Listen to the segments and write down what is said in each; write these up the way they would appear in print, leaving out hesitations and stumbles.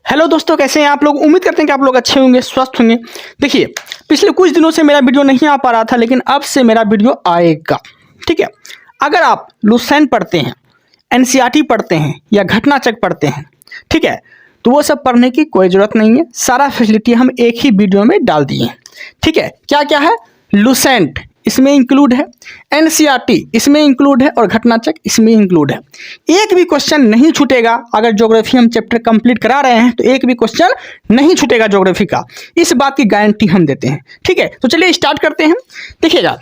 Hello दोस्तों, कैसे हैं आप लोग। उम्मीद करते हैं कि आप लोग अच्छे होंगे, स्वस्थ होंगे। देखिए, पिछले कुछ दिनों से मेरा वीडियो नहीं आ पा रहा था, लेकिन अब से मेरा वीडियो आएगा। ठीक है, अगर आप लुसेंट पढ़ते हैं, एनसीईआरटी पढ़ते हैं या घटनाचक्र पढ़ते हैं, ठीक है, तो वो सब पढ़ने की कोई ज़रूरत नहीं है। सारा फैसिलिटी हम एक ही वीडियो में डाल दिए हैं। ठीक है, क्या क्या है, लुसेंट इसमें इंक्लूड है, एनसीईआरटी इसमें इंक्लूड है और घटनाचक्र इसमें इंक्लूड है। एक भी क्वेश्चन नहीं छूटेगा। अगर ज्योग्राफी हम चैप्टर कंप्लीट करा रहे हैं तो एक भी क्वेश्चन नहीं छूटेगा ज्योग्राफी का, इस बात की गारंटी हम देते हैं। ठीक है, तो चलिए स्टार्ट करते हैं। देखिएगा,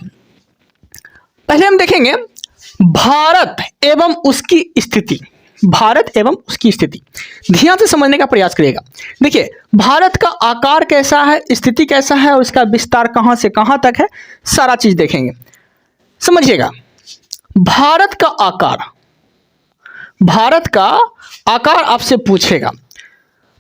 पहले हम देखेंगे भारत एवं उसकी स्थिति। भारत एवं उसकी स्थिति ध्यान से समझने का प्रयास करिएगा। देखिए, भारत का आकार कैसा है, स्थिति कैसा है और इसका विस्तार कहां से कहां तक है, सारा चीज देखेंगे। समझिएगा, भारत का आकार, भारत का आकार आपसे पूछेगा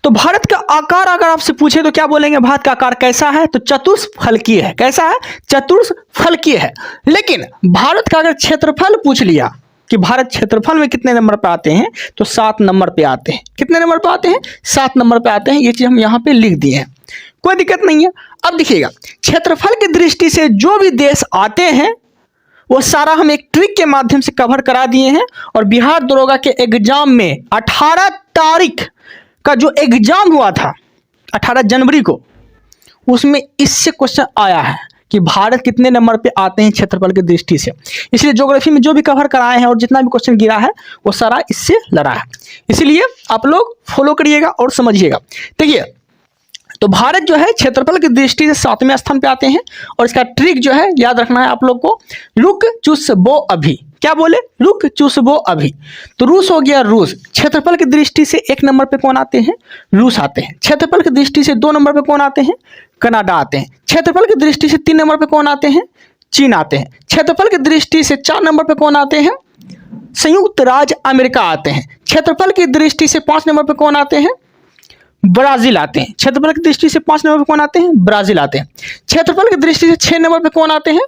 तो भारत का आकार अगर आपसे पूछे तो क्या बोलेंगे, भारत का आकार कैसा है, तो चतुष्फलकीय है। कैसा है, चतुष्फलकीय है। लेकिन भारत का अगर क्षेत्रफल पूछ लिया कि भारत क्षेत्रफल में कितने नंबर पे आते हैं, तो 7 नंबर पे आते हैं। कितने नंबर पे आते हैं, 7 नंबर पे आते हैं। ये चीज हम यहाँ पे लिख दिए हैं, कोई दिक्कत नहीं है। अब देखिएगा, क्षेत्रफल की दृष्टि से जो भी देश आते हैं वो सारा हम एक ट्रिक के माध्यम से कवर करा दिए हैं। और बिहार दरोगा के एग्जाम में 18 तारीख का जो एग्जाम हुआ था, 18 जनवरी को, उसमें इससे क्वेश्चन आया है कि भारत कितने नंबर पे आते हैं क्षेत्रफल की दृष्टि से। इसलिए ज्योग्राफी में जो भी कवर कराए हैं और जितना भी क्वेश्चन गिरा है वो सारा इससे लड़ा है। इसलिए आप लोग फॉलो करिएगा और समझिएगा। देखिए, तो भारत जो है क्षेत्रफल की दृष्टि से 7वें स्थान पे आते हैं। और इसका ट्रिक जो है याद रखना है आप लोग को, रुक चुस बो अभी। क्या बोले, रुक चुस बो अभी। तो रूस हो गया, रूस क्षेत्रफल की दृष्टि से 1 नंबर पे कौन आते हैं, रूस आते हैं। क्षेत्रफल की दृष्टि से 2 नंबर पे कौन आते हैं, कनाडा आते हैं। क्षेत्रफल की दृष्टि से 3 नंबर पे कौन आते हैं, चीन आते हैं। क्षेत्रफल की दृष्टि से 4 नंबर पे कौन आते हैं, संयुक्त राज्य अमेरिका आते हैं। क्षेत्रफल की दृष्टि से 5 नंबर पे कौन आते हैं, ब्राजील आते हैं। क्षेत्रफल की दृष्टि से 5 नंबर पे कौन आते हैं, ब्राजील आते हैं। क्षेत्रफल की दृष्टि से 6 नंबर पे कौन आते हैं,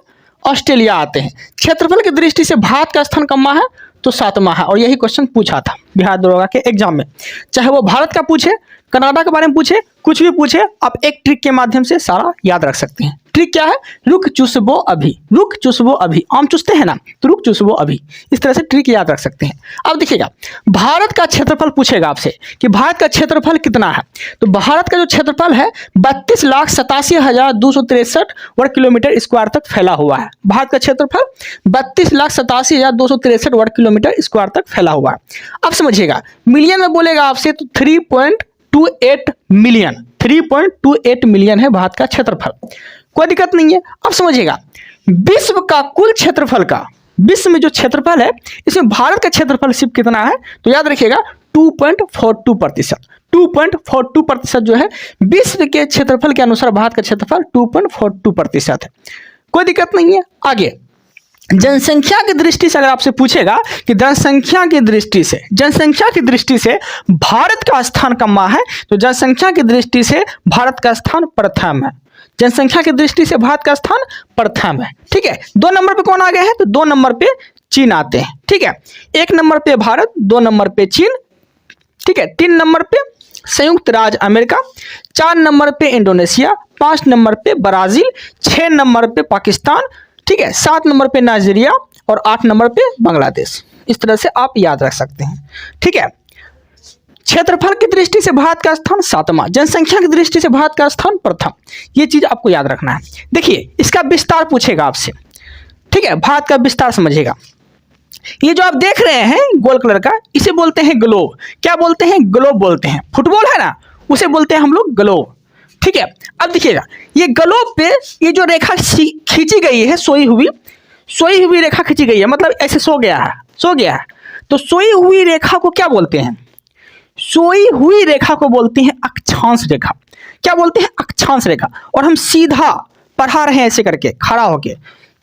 ऑस्ट्रेलिया आते हैं। क्षेत्रफल की दृष्टि से भारत का स्थान कहाँ है, तो 7वां है। और यही क्वेश्चन पूछा था बिहार दरोगा के एग्जाम में। चाहे वो भारत का पूछे, कनाडा के बारे में पूछे, कुछ भी पूछे, आप एक ट्रिक के माध्यम से सारा याद रख सकते हैं। ट्रिक क्या है, रुक चुसबो अभी। रुक चुसबो अभी, आम चुसते हैं ना, तो रुक चुसबो अभी। इस तरह से ट्रिक याद रख सकते हैं। अब देखिएगा, भारत का क्षेत्रफल पूछेगा आपसे कि भारत का क्षेत्रफल कितना है। तो भारत का जो क्षेत्रफल है 32,87,263 वर्ग किलोमीटर स्क्वायर तक फैला हुआ है। भारत का क्षेत्रफल 32,87,263 वर्ग किलोमीटर स्क्वायर तक फैला हुआ है। अब समझिएगा, मिलियन में बोलेगा आपसे तो 3.28 मिलियन, 3.28 मिलियन है भारत का क्षेत्रफल। कोई दिक्कत नहीं है। अब समझिएगा, विश्व का कुल क्षेत्रफल का, विश्व में जो क्षेत्रफल है इसमें भारत का क्षेत्रफल सिर्फ कितना है, तो याद रखिएगा 2.42%। 2.42% जो है विश्व के क्षेत्रफल के अनुसार भारत का क्षेत्रफल 2.42% है। कोई दिक्कत नहीं है। आगे जनसंख्या की दृष्टि से अगर आपसे पूछेगा कि जनसंख्या की दृष्टि से, जनसंख्या की दृष्टि से भारत का स्थान कहाँ है, तो जनसंख्या की दृष्टि से भारत का स्थान प्रथम है। जनसंख्या की दृष्टि से भारत का स्थान प्रथम है। ठीक है, 2 नंबर पे कौन आ गए हैं, तो 2 नंबर पे चीन आते हैं। ठीक है, 1 नंबर पे भारत, 2 नंबर पे चीन, ठीक है, 3 नंबर पे संयुक्त राज्य अमेरिका, 4 नंबर पे इंडोनेशिया, 5 नंबर पे ब्राजील, 6 नंबर पे पाकिस्तान, ठीक है, 7 नंबर पे नाइजीरिया और 8 नंबर पे बांग्लादेश। इस तरह से आप याद रख सकते हैं। ठीक है, क्षेत्रफल की दृष्टि से भारत का स्थान 7वां, जनसंख्या की दृष्टि से भारत का स्थान प्रथम। ये चीज आपको याद रखना है। देखिए, इसका विस्तार पूछेगा आपसे। ठीक है, भारत का विस्तार समझिएगा। ये जो आप देख रहे हैं गोल कलर का, इसे बोलते हैं ग्लोब। क्या बोलते हैं, ग्लोब बोलते हैं। फुटबॉल है ना, उसे बोलते हैं हम लोग ग्लोब। ठीक है, अब देखिएगा, ये ग्लोब पे ये जो रेखा खींची गई है, सोई हुई रेखा खींची गई है, मतलब ऐसे सो गया है, सो गया है। तो सोई हुई रेखा को क्या बोलते हैं, सोई हुई रेखा को बोलते हैं अक्षांश रेखा। क्या बोलते हैं, अक्षांश रेखा। और हम सीधा पढ़ा रहे हैं ऐसे करके खड़ा होके,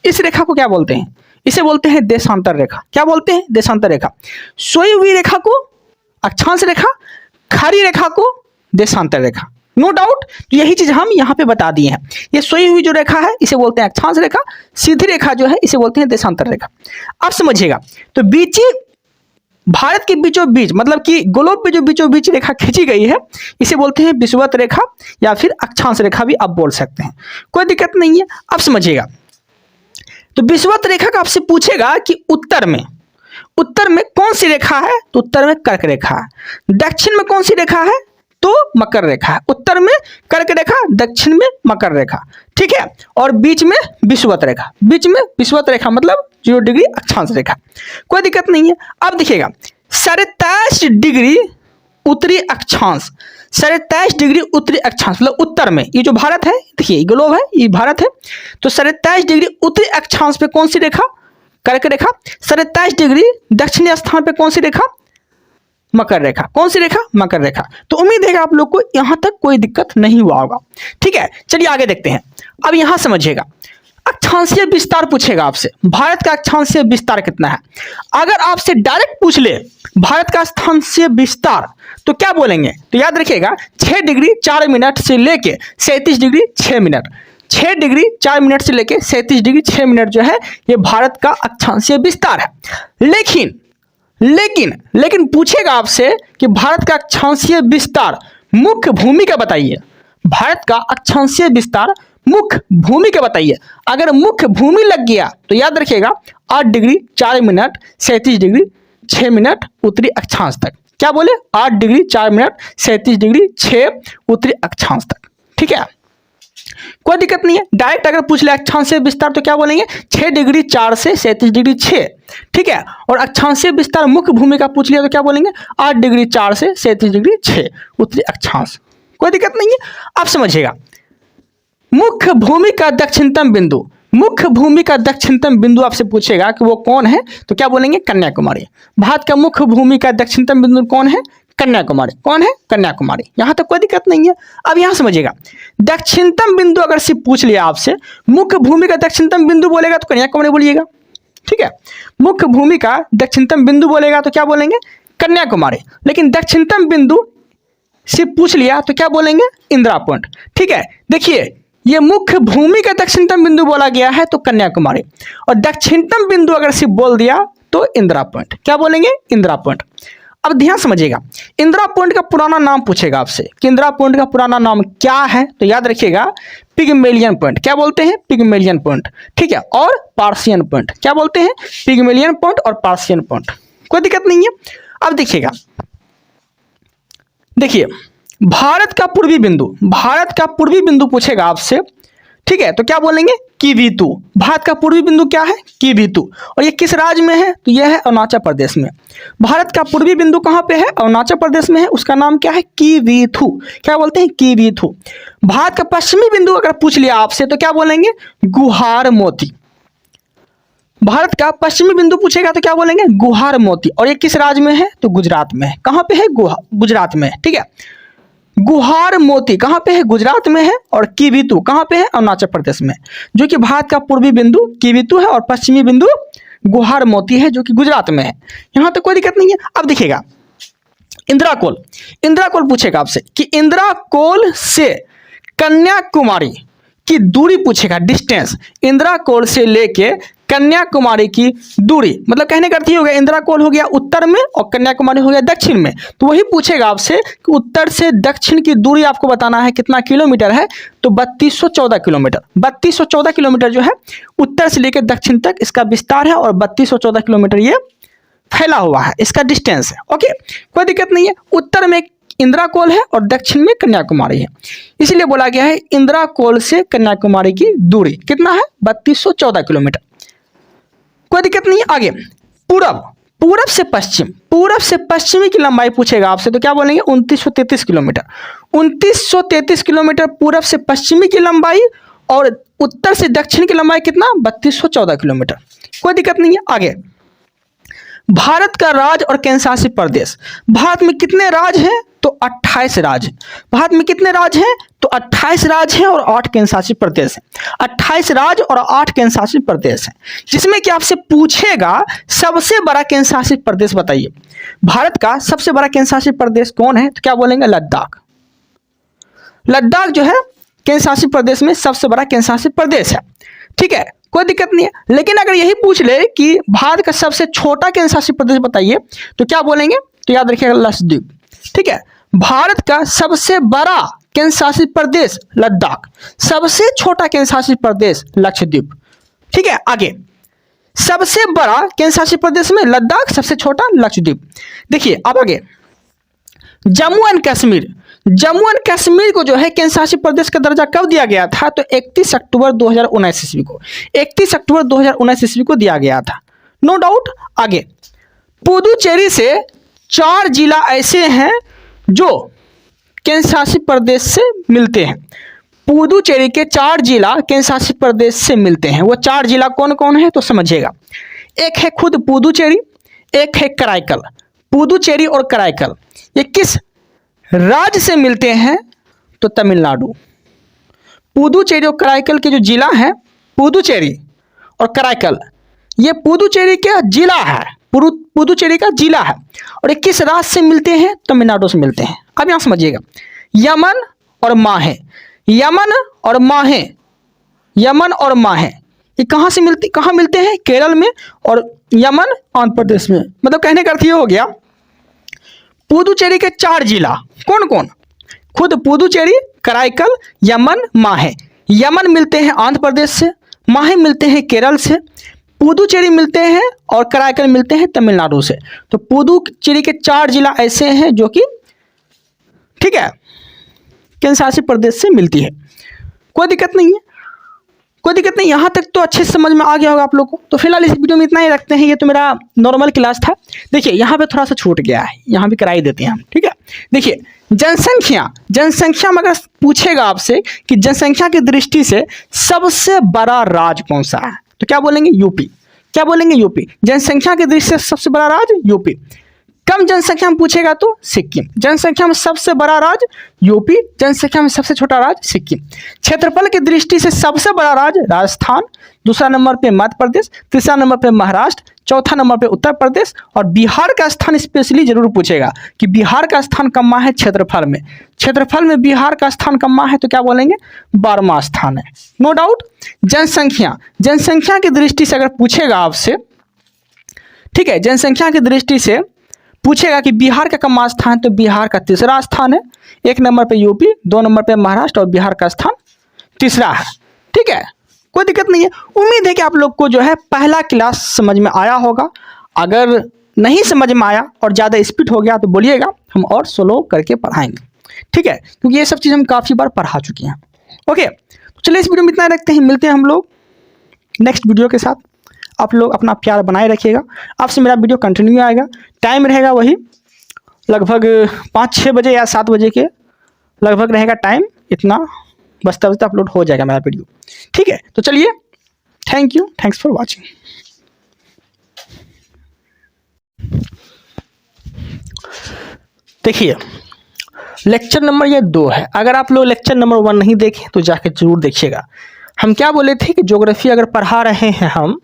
इस रेखा को क्या बोलते हैं, इसे बोलते हैं देशांतर रेखा। क्या बोलते हैं, देशांतर रेखा। सोई हुई रेखा को अक्षांश रेखा, खड़ी रेखा को देशांतर रेखा। नो डाउट, तो यही चीज हम यहाँ पे बता दिए हैं। ये सोई हुई जो रेखा है इसे बोलते हैं अक्षांश रेखा, सीधी रेखा जो है इसे बोलते हैं देशांतर रेखा। अब समझिएगा, तो बीची भारत के बीचों बीच मतलब कि ग्लोब पे जो बीचों बीच रेखा खींची गई है इसे बोलते हैं विषुवत रेखा या फिर अक्षांश रेखा भी आप बोल सकते हैं, कोई दिक्कत नहीं है। अब समझिएगा, तो विषुवत रेखा का आपसे पूछेगा कि उत्तर में कौन सी रेखा है, तो उत्तर में कर्क रेखा है। दक्षिण में कौन सी रेखा है, तो मकर रेखा है। उत्तर में कर्क रेखा, दक्षिण में मकर रेखा, ठीक है। और बीच में विषुवत रेखा, बीच में विषुवत रेखा मतलब 0 डिग्री अक्षांश रेखा, कोई दिक्कत नहीं है। अब देखिएगा 27 डिग्री उत्तरी अक्षांश, 27 डिग्री उत्तरी अक्षांश मतलब उत्तर में, ये जो भारत है, देखिए ग्लोब है, ये भारत है, तो 27 डिग्री उत्तरी अक्षांश पे कौन सी रेखा, कर्क रेखा। 27 डिग्री दक्षिणी स्थान पे कौन सी रेखा, मकर रेखा। कौन सी रेखा, मकर रेखा। तो उम्मीद है कि आप लोग को यहां तक कोई दिक्कत नहीं हुआ होगा, ठीक है। चलिए आगे देखते हैं। अब यहां समझिएगा, अक्षांशीय विस्तार पूछेगा आपसे, भारत का अक्षांशीय विस्तार कितना है। अगर आपसे डायरेक्ट पूछ ले भारत का अक्षांशीय विस्तार तो क्या बोलेंगे, तो याद रखिएगा 6 डिग्री 4 मिनट से लेके 37 डिग्री 6 मिनट, 6 डिग्री 4 मिनट से लेके 37 डिग्री 6 मिनट जो है ये भारत का अक्षांशीय विस्तार है। लेकिन पूछेगा आपसे कि भारत का अक्षांशीय विस्तार मुख्य भूमि का बताइए, भारत का अक्षांशीय विस्तार मुख्य भूमि का बताइए। अगर मुख्य भूमि लग गया तो याद रखिएगा 8 डिग्री 4 मिनट 37 डिग्री 6 मिनट उत्तरी अक्षांश तक। क्या बोले, 8 डिग्री 4 मिनट 37 डिग्री 6 उत्तरी अक्षांश तक, ठीक है, कोई दिक्कत नहीं है। डायरेक्ट अगर पूछ ले अक्षांशीय विस्तार तो क्या बोलेंगे 6 डिग्री 4 से 37 डिग्री 6, ठीक है। और अक्षांशीय विस्तार मुख्य भूमि का पूछ लिया तो क्या बोलेंगे 8 डिग्री 4 से 37 डिग्री 6 उत्तरी अक्षांश, कोई दिक्कत नहीं है। आप समझिएगा, मुख्य भूमि का दक्षिणतम बिंदु, मुख्य भूमि का दक्षिणतम बिंदु आपसे पूछेगा कि वो कौन है, तो क्या बोलेंगे कन्याकुमारी। भारत का मुख्य भूमि का दक्षिणतम बिंदु कौन है, कन्याकुमारी। कौन है, कन्याकुमारी। यहां तक कोई दिक्कत नहीं है। अब यहां समझिएगा, दक्षिणतम बिंदु अगर सिर्फ पूछ लिया आपसे, मुख्य भूमि का दक्षिणतम बिंदु बोलेगा तो कन्याकुमारी बोलिएगा, ठीक है। मुख्य भूमि का दक्षिणतम बिंदु बोलेगा तो क्या बोलेंगे कन्याकुमारी। लेकिन दक्षिणतम बिंदु सिर्फ पूछ लिया तो क्या बोलेंगे इंदिरा पॉइंट, ठीक है। देखिए ये मुख्य भूमि का दक्षिणतम बिंदु बोला गया है तो कन्याकुमारी, और दक्षिणतम बिंदु अगर सिर्फ बोल दिया तो इंदिरा पॉइंट। क्या बोलेंगे इंदिरा पॉइंट। अब ध्यान समझिएगा, इंदिरा पॉइंट का पुराना नाम पूछेगा आपसे कि इंदिरा पॉइंट का पुराना नाम क्या है, तो याद रखिएगा पिग्मेलियन पॉइंट। क्या बोलते हैं पिग्मेलियन पॉइंट, ठीक है। और पार्सियन पॉइंट। क्या बोलते हैं पिग्मेलियन पॉइंट और पार्सियन पॉइंट, कोई दिक्कत नहीं है। अब देखिएगा, देखिए भारत का पूर्वी बिंदु, भारत का पूर्वी बिंदु पूछेगा आपसे, ठीक है। तो क्या बोलेंगे किवीतु। भारत का पूर्वी बिंदु क्या है किवीतु, और ये किस राज्य में है, तो यह है अरुणाचल प्रदेश में। भारत का पूर्वी बिंदु कहाँ पे है, अरुणाचल प्रदेश में है, उसका नाम क्या है किवीथु। क्या बोलते हैं किवीथु। भारत का पश्चिमी बिंदु अगर पूछ लिया आपसे तो क्या बोलेंगे गुहार मोती। भारत का पश्चिमी बिंदु पूछेगा तो क्या बोलेंगे गुहार मोती, और ये किस राज्य में है, तो गुजरात में है। कहाँ पे है, गुजरात में है, ठीक है। गुहार मोती कहाँ पे है, गुजरात में है, और किवीतु कहाँ पे है, अरुणाचल प्रदेश में, जो कि भारत का पूर्वी बिंदु किवीतु है और पश्चिमी बिंदु गुहार मोती है जो कि गुजरात में है। यहां तक कोई दिक्कत नहीं है। अब देखिएगा इंदिरा कोल, इंदिरा कोल पूछेगा आपसे कि इंदिरा कोल से कन्याकुमारी की दूरी पूछेगा, डिस्टेंस। इंदिरा कोल से लेके कन्याकुमारी की दूरी, मतलब कहने का अर्थ ये हो गया इंदिरा कोल हो गया उत्तर में और कन्याकुमारी हो गया दक्षिण में। तो वही पूछेगा आपसे कि उत्तर से दक्षिण की दूरी आपको बताना है कितना किलोमीटर है, तो 3214 किलोमीटर। 3214 किलोमीटर जो है उत्तर से लेकर दक्षिण तक इसका विस्तार है, और 3214 किलोमीटर ये फैला हुआ है, इसका डिस्टेंस है। ओके, कोई दिक्कत नहीं है। उत्तर में इंदिरा कोल है और दक्षिण में कन्याकुमारी है, इसलिए बोला गया है इंदिरा कोल से कन्याकुमारी की दूरी कितना है 3214 किलोमीटर, कोई दिक्कत नहीं है। आगे पूरब, पूरब से पश्चिम, पूरब से पश्चिमी की लंबाई पूछेगा आपसे तो क्या बोलेंगे 2933 किलोमीटर। 2933 किलोमीटर पूरब से पश्चिमी की लंबाई, और उत्तर से दक्षिण की लंबाई कितना 3214 किलोमीटर, कोई दिक्कत नहीं है। आगे भारत का राज्य और केंद्र शासित प्रदेश। भारत में कितने राज्य हैं, तो 28 राज्य। भारत में कितने राज्य हैं, तो 28 राज्य हैं और 8 केंद्र शासित प्रदेश हैं। 28 राज्य और 8 केंद्र शासित प्रदेश हैं, जिसमें कि आपसे पूछेगा सबसे बड़ा केंद्र शासित प्रदेश बताइए। भारत का सबसे बड़ा केंद्र शासित प्रदेश कौन है, तो क्या बोलेंगे लद्दाख। लद्दाख जो है केंद्र शासित प्रदेश में सबसे बड़ा केंद्र शासित प्रदेश है, ठीक है। कोई दिक्कत नहीं है। लेकिन अगर यही पूछ ले कि भारत का सबसे छोटा केंद्र शासित प्रदेश बताइए, तो क्या बोलेंगे? तो याद रखिएगा लक्षद्वीप। ठीक है, भारत का सबसे बड़ा केंद्र शासित प्रदेश लद्दाख, सबसे छोटा केंद्र शासित प्रदेश लक्षद्वीप। ठीक है, आगे सबसे बड़ा केंद्र शासित प्रदेश में लद्दाख, सबसे छोटा लक्षद्वीप। देखिए अब आगे जम्मू एंड कश्मीर, जम्मू एंड कश्मीर को जो है केंद्र शासित प्रदेश का दर्जा कब दिया गया था? तो 31 अक्टूबर 2019 ईस्वी को, 31 अक्टूबर 2019 ईस्वी को दिया गया था, नो डाउट। आगे पुदुचेरी से 4 जिला ऐसे हैं जो केंद्र शासित प्रदेश से मिलते हैं। पुदुचेरी के 4 जिला केंद्र शासित प्रदेश से मिलते हैं। वो 4 जिला कौन कौन है? तो समझिएगा, एक है खुद पुदुचेरी, एक है कराईकल। पुदुचेरी और कराईकल ये किस राज्य से मिलते हैं? तो तमिलनाडु। पुदुचेरी और कराईकल के जो जिला हैं, पुदुचेरी और कराईकल, ये पुदुचेरी का जिला है, पुदुचेरी का जिला है, और ये किस राज्य से मिलते हैं? तमिलनाडु से मिलते हैं। अब यहां समझिएगा, यमन और माहे, यमन और माहे, यमन और माहे ये कहाँ से मिलती, कहाँ मिलते हैं? केरल में, और यमन आंध्र प्रदेश में। मतलब कहने का अर्थ ये हो गया, पुदुचेरी के 4 जिला कौन कौन? खुद पुदुचेरी, कराईकल, यमन, माहे। यमन मिलते हैं आंध्र प्रदेश से, माहे मिलते हैं केरल से, पुदुचेरी मिलते हैं और कराईकल मिलते हैं तमिलनाडु से। तो पुदुचेरी के 4 जिला ऐसे हैं जो कि ठीक है केंद्र शासित प्रदेश से मिलती है। कोई दिक्कत नहीं है, कोई दिक्कत नहीं, यहाँ तक तो अच्छे से समझ में आ गया होगा आप लोग को। तो फिलहाल इस वीडियो में इतना ही रखते हैं, ये तो मेरा नॉर्मल क्लास था। देखिए यहाँ पे थोड़ा सा छूट गया है, यहाँ भी कराई देते हैं हम। ठीक है, देखिए जनसंख्या, जनसंख्या में अगर पूछेगा आपसे कि जनसंख्या की दृष्टि से सबसे बड़ा राज्य कौन सा है, तो क्या बोलेंगे? यूपी। क्या बोलेंगे? यूपी। जनसंख्या की दृष्टि से सबसे बड़ा राज्य यूपी। कम जनसंख्या में पूछेगा तो सिक्किम। जनसंख्या में सबसे बड़ा राज्य यूपी, जनसंख्या में सबसे छोटा राज्य सिक्किम। क्षेत्रफल की दृष्टि से सबसे बड़ा राज्य राजस्थान, दूसरा नंबर पे मध्य प्रदेश, तीसरा नंबर पे महाराष्ट्र, चौथा नंबर पे उत्तर प्रदेश, और बिहार का स्थान स्पेशली जरूर पूछेगा कि बिहार का स्थान कम्मा है क्षेत्रफल में। क्षेत्रफल में बिहार का स्थान कम्मा है, तो क्या बोलेंगे? 12वां स्थान है, नो डाउट। जनसंख्या, जनसंख्या की दृष्टि से अगर पूछेगा आपसे, ठीक है, जनसंख्या की दृष्टि से पूछेगा कि बिहार का कम्मा स्थान है, तो बिहार का 3रा स्थान है। 1 नंबर पे यूपी, 2 नंबर पे महाराष्ट्र, और बिहार का स्थान 3रा है। ठीक है, कोई दिक्कत नहीं है। उम्मीद है कि आप लोग को जो है पहला क्लास समझ में आया होगा। अगर नहीं समझ में आया और ज़्यादा स्पीड हो गया तो बोलिएगा, हम और स्लो करके पढ़ाएंगे। ठीक है, क्योंकि ये सब चीज़ हम काफ़ी बार पढ़ा चुके हैं। ओके, तो चलिए इस वीडियो में इतना रखते हैं, मिलते हैं हम लोग नेक्स्ट वीडियो के साथ। आप लोग अपना प्यार बनाए रखिएगा। आपसे मेरा वीडियो कंटिन्यू आएगा, टाइम रहेगा वही लगभग 5-6 बजे या 7 बजे के लगभग रहेगा टाइम। इतना बजता बजता अपलोड हो जाएगा मेरा वीडियो। ठीक है, तो चलिए, thank you, thanks for watching. देखिए लेक्चर नंबर ये 2 है। अगर आप लोग लेक्चर नंबर 1 नहीं देखें तो जाकर जरूर देखिएगा। हम क्या बोले थे कि ज्योग्राफी अगर पढ़ा रहे हैं हम,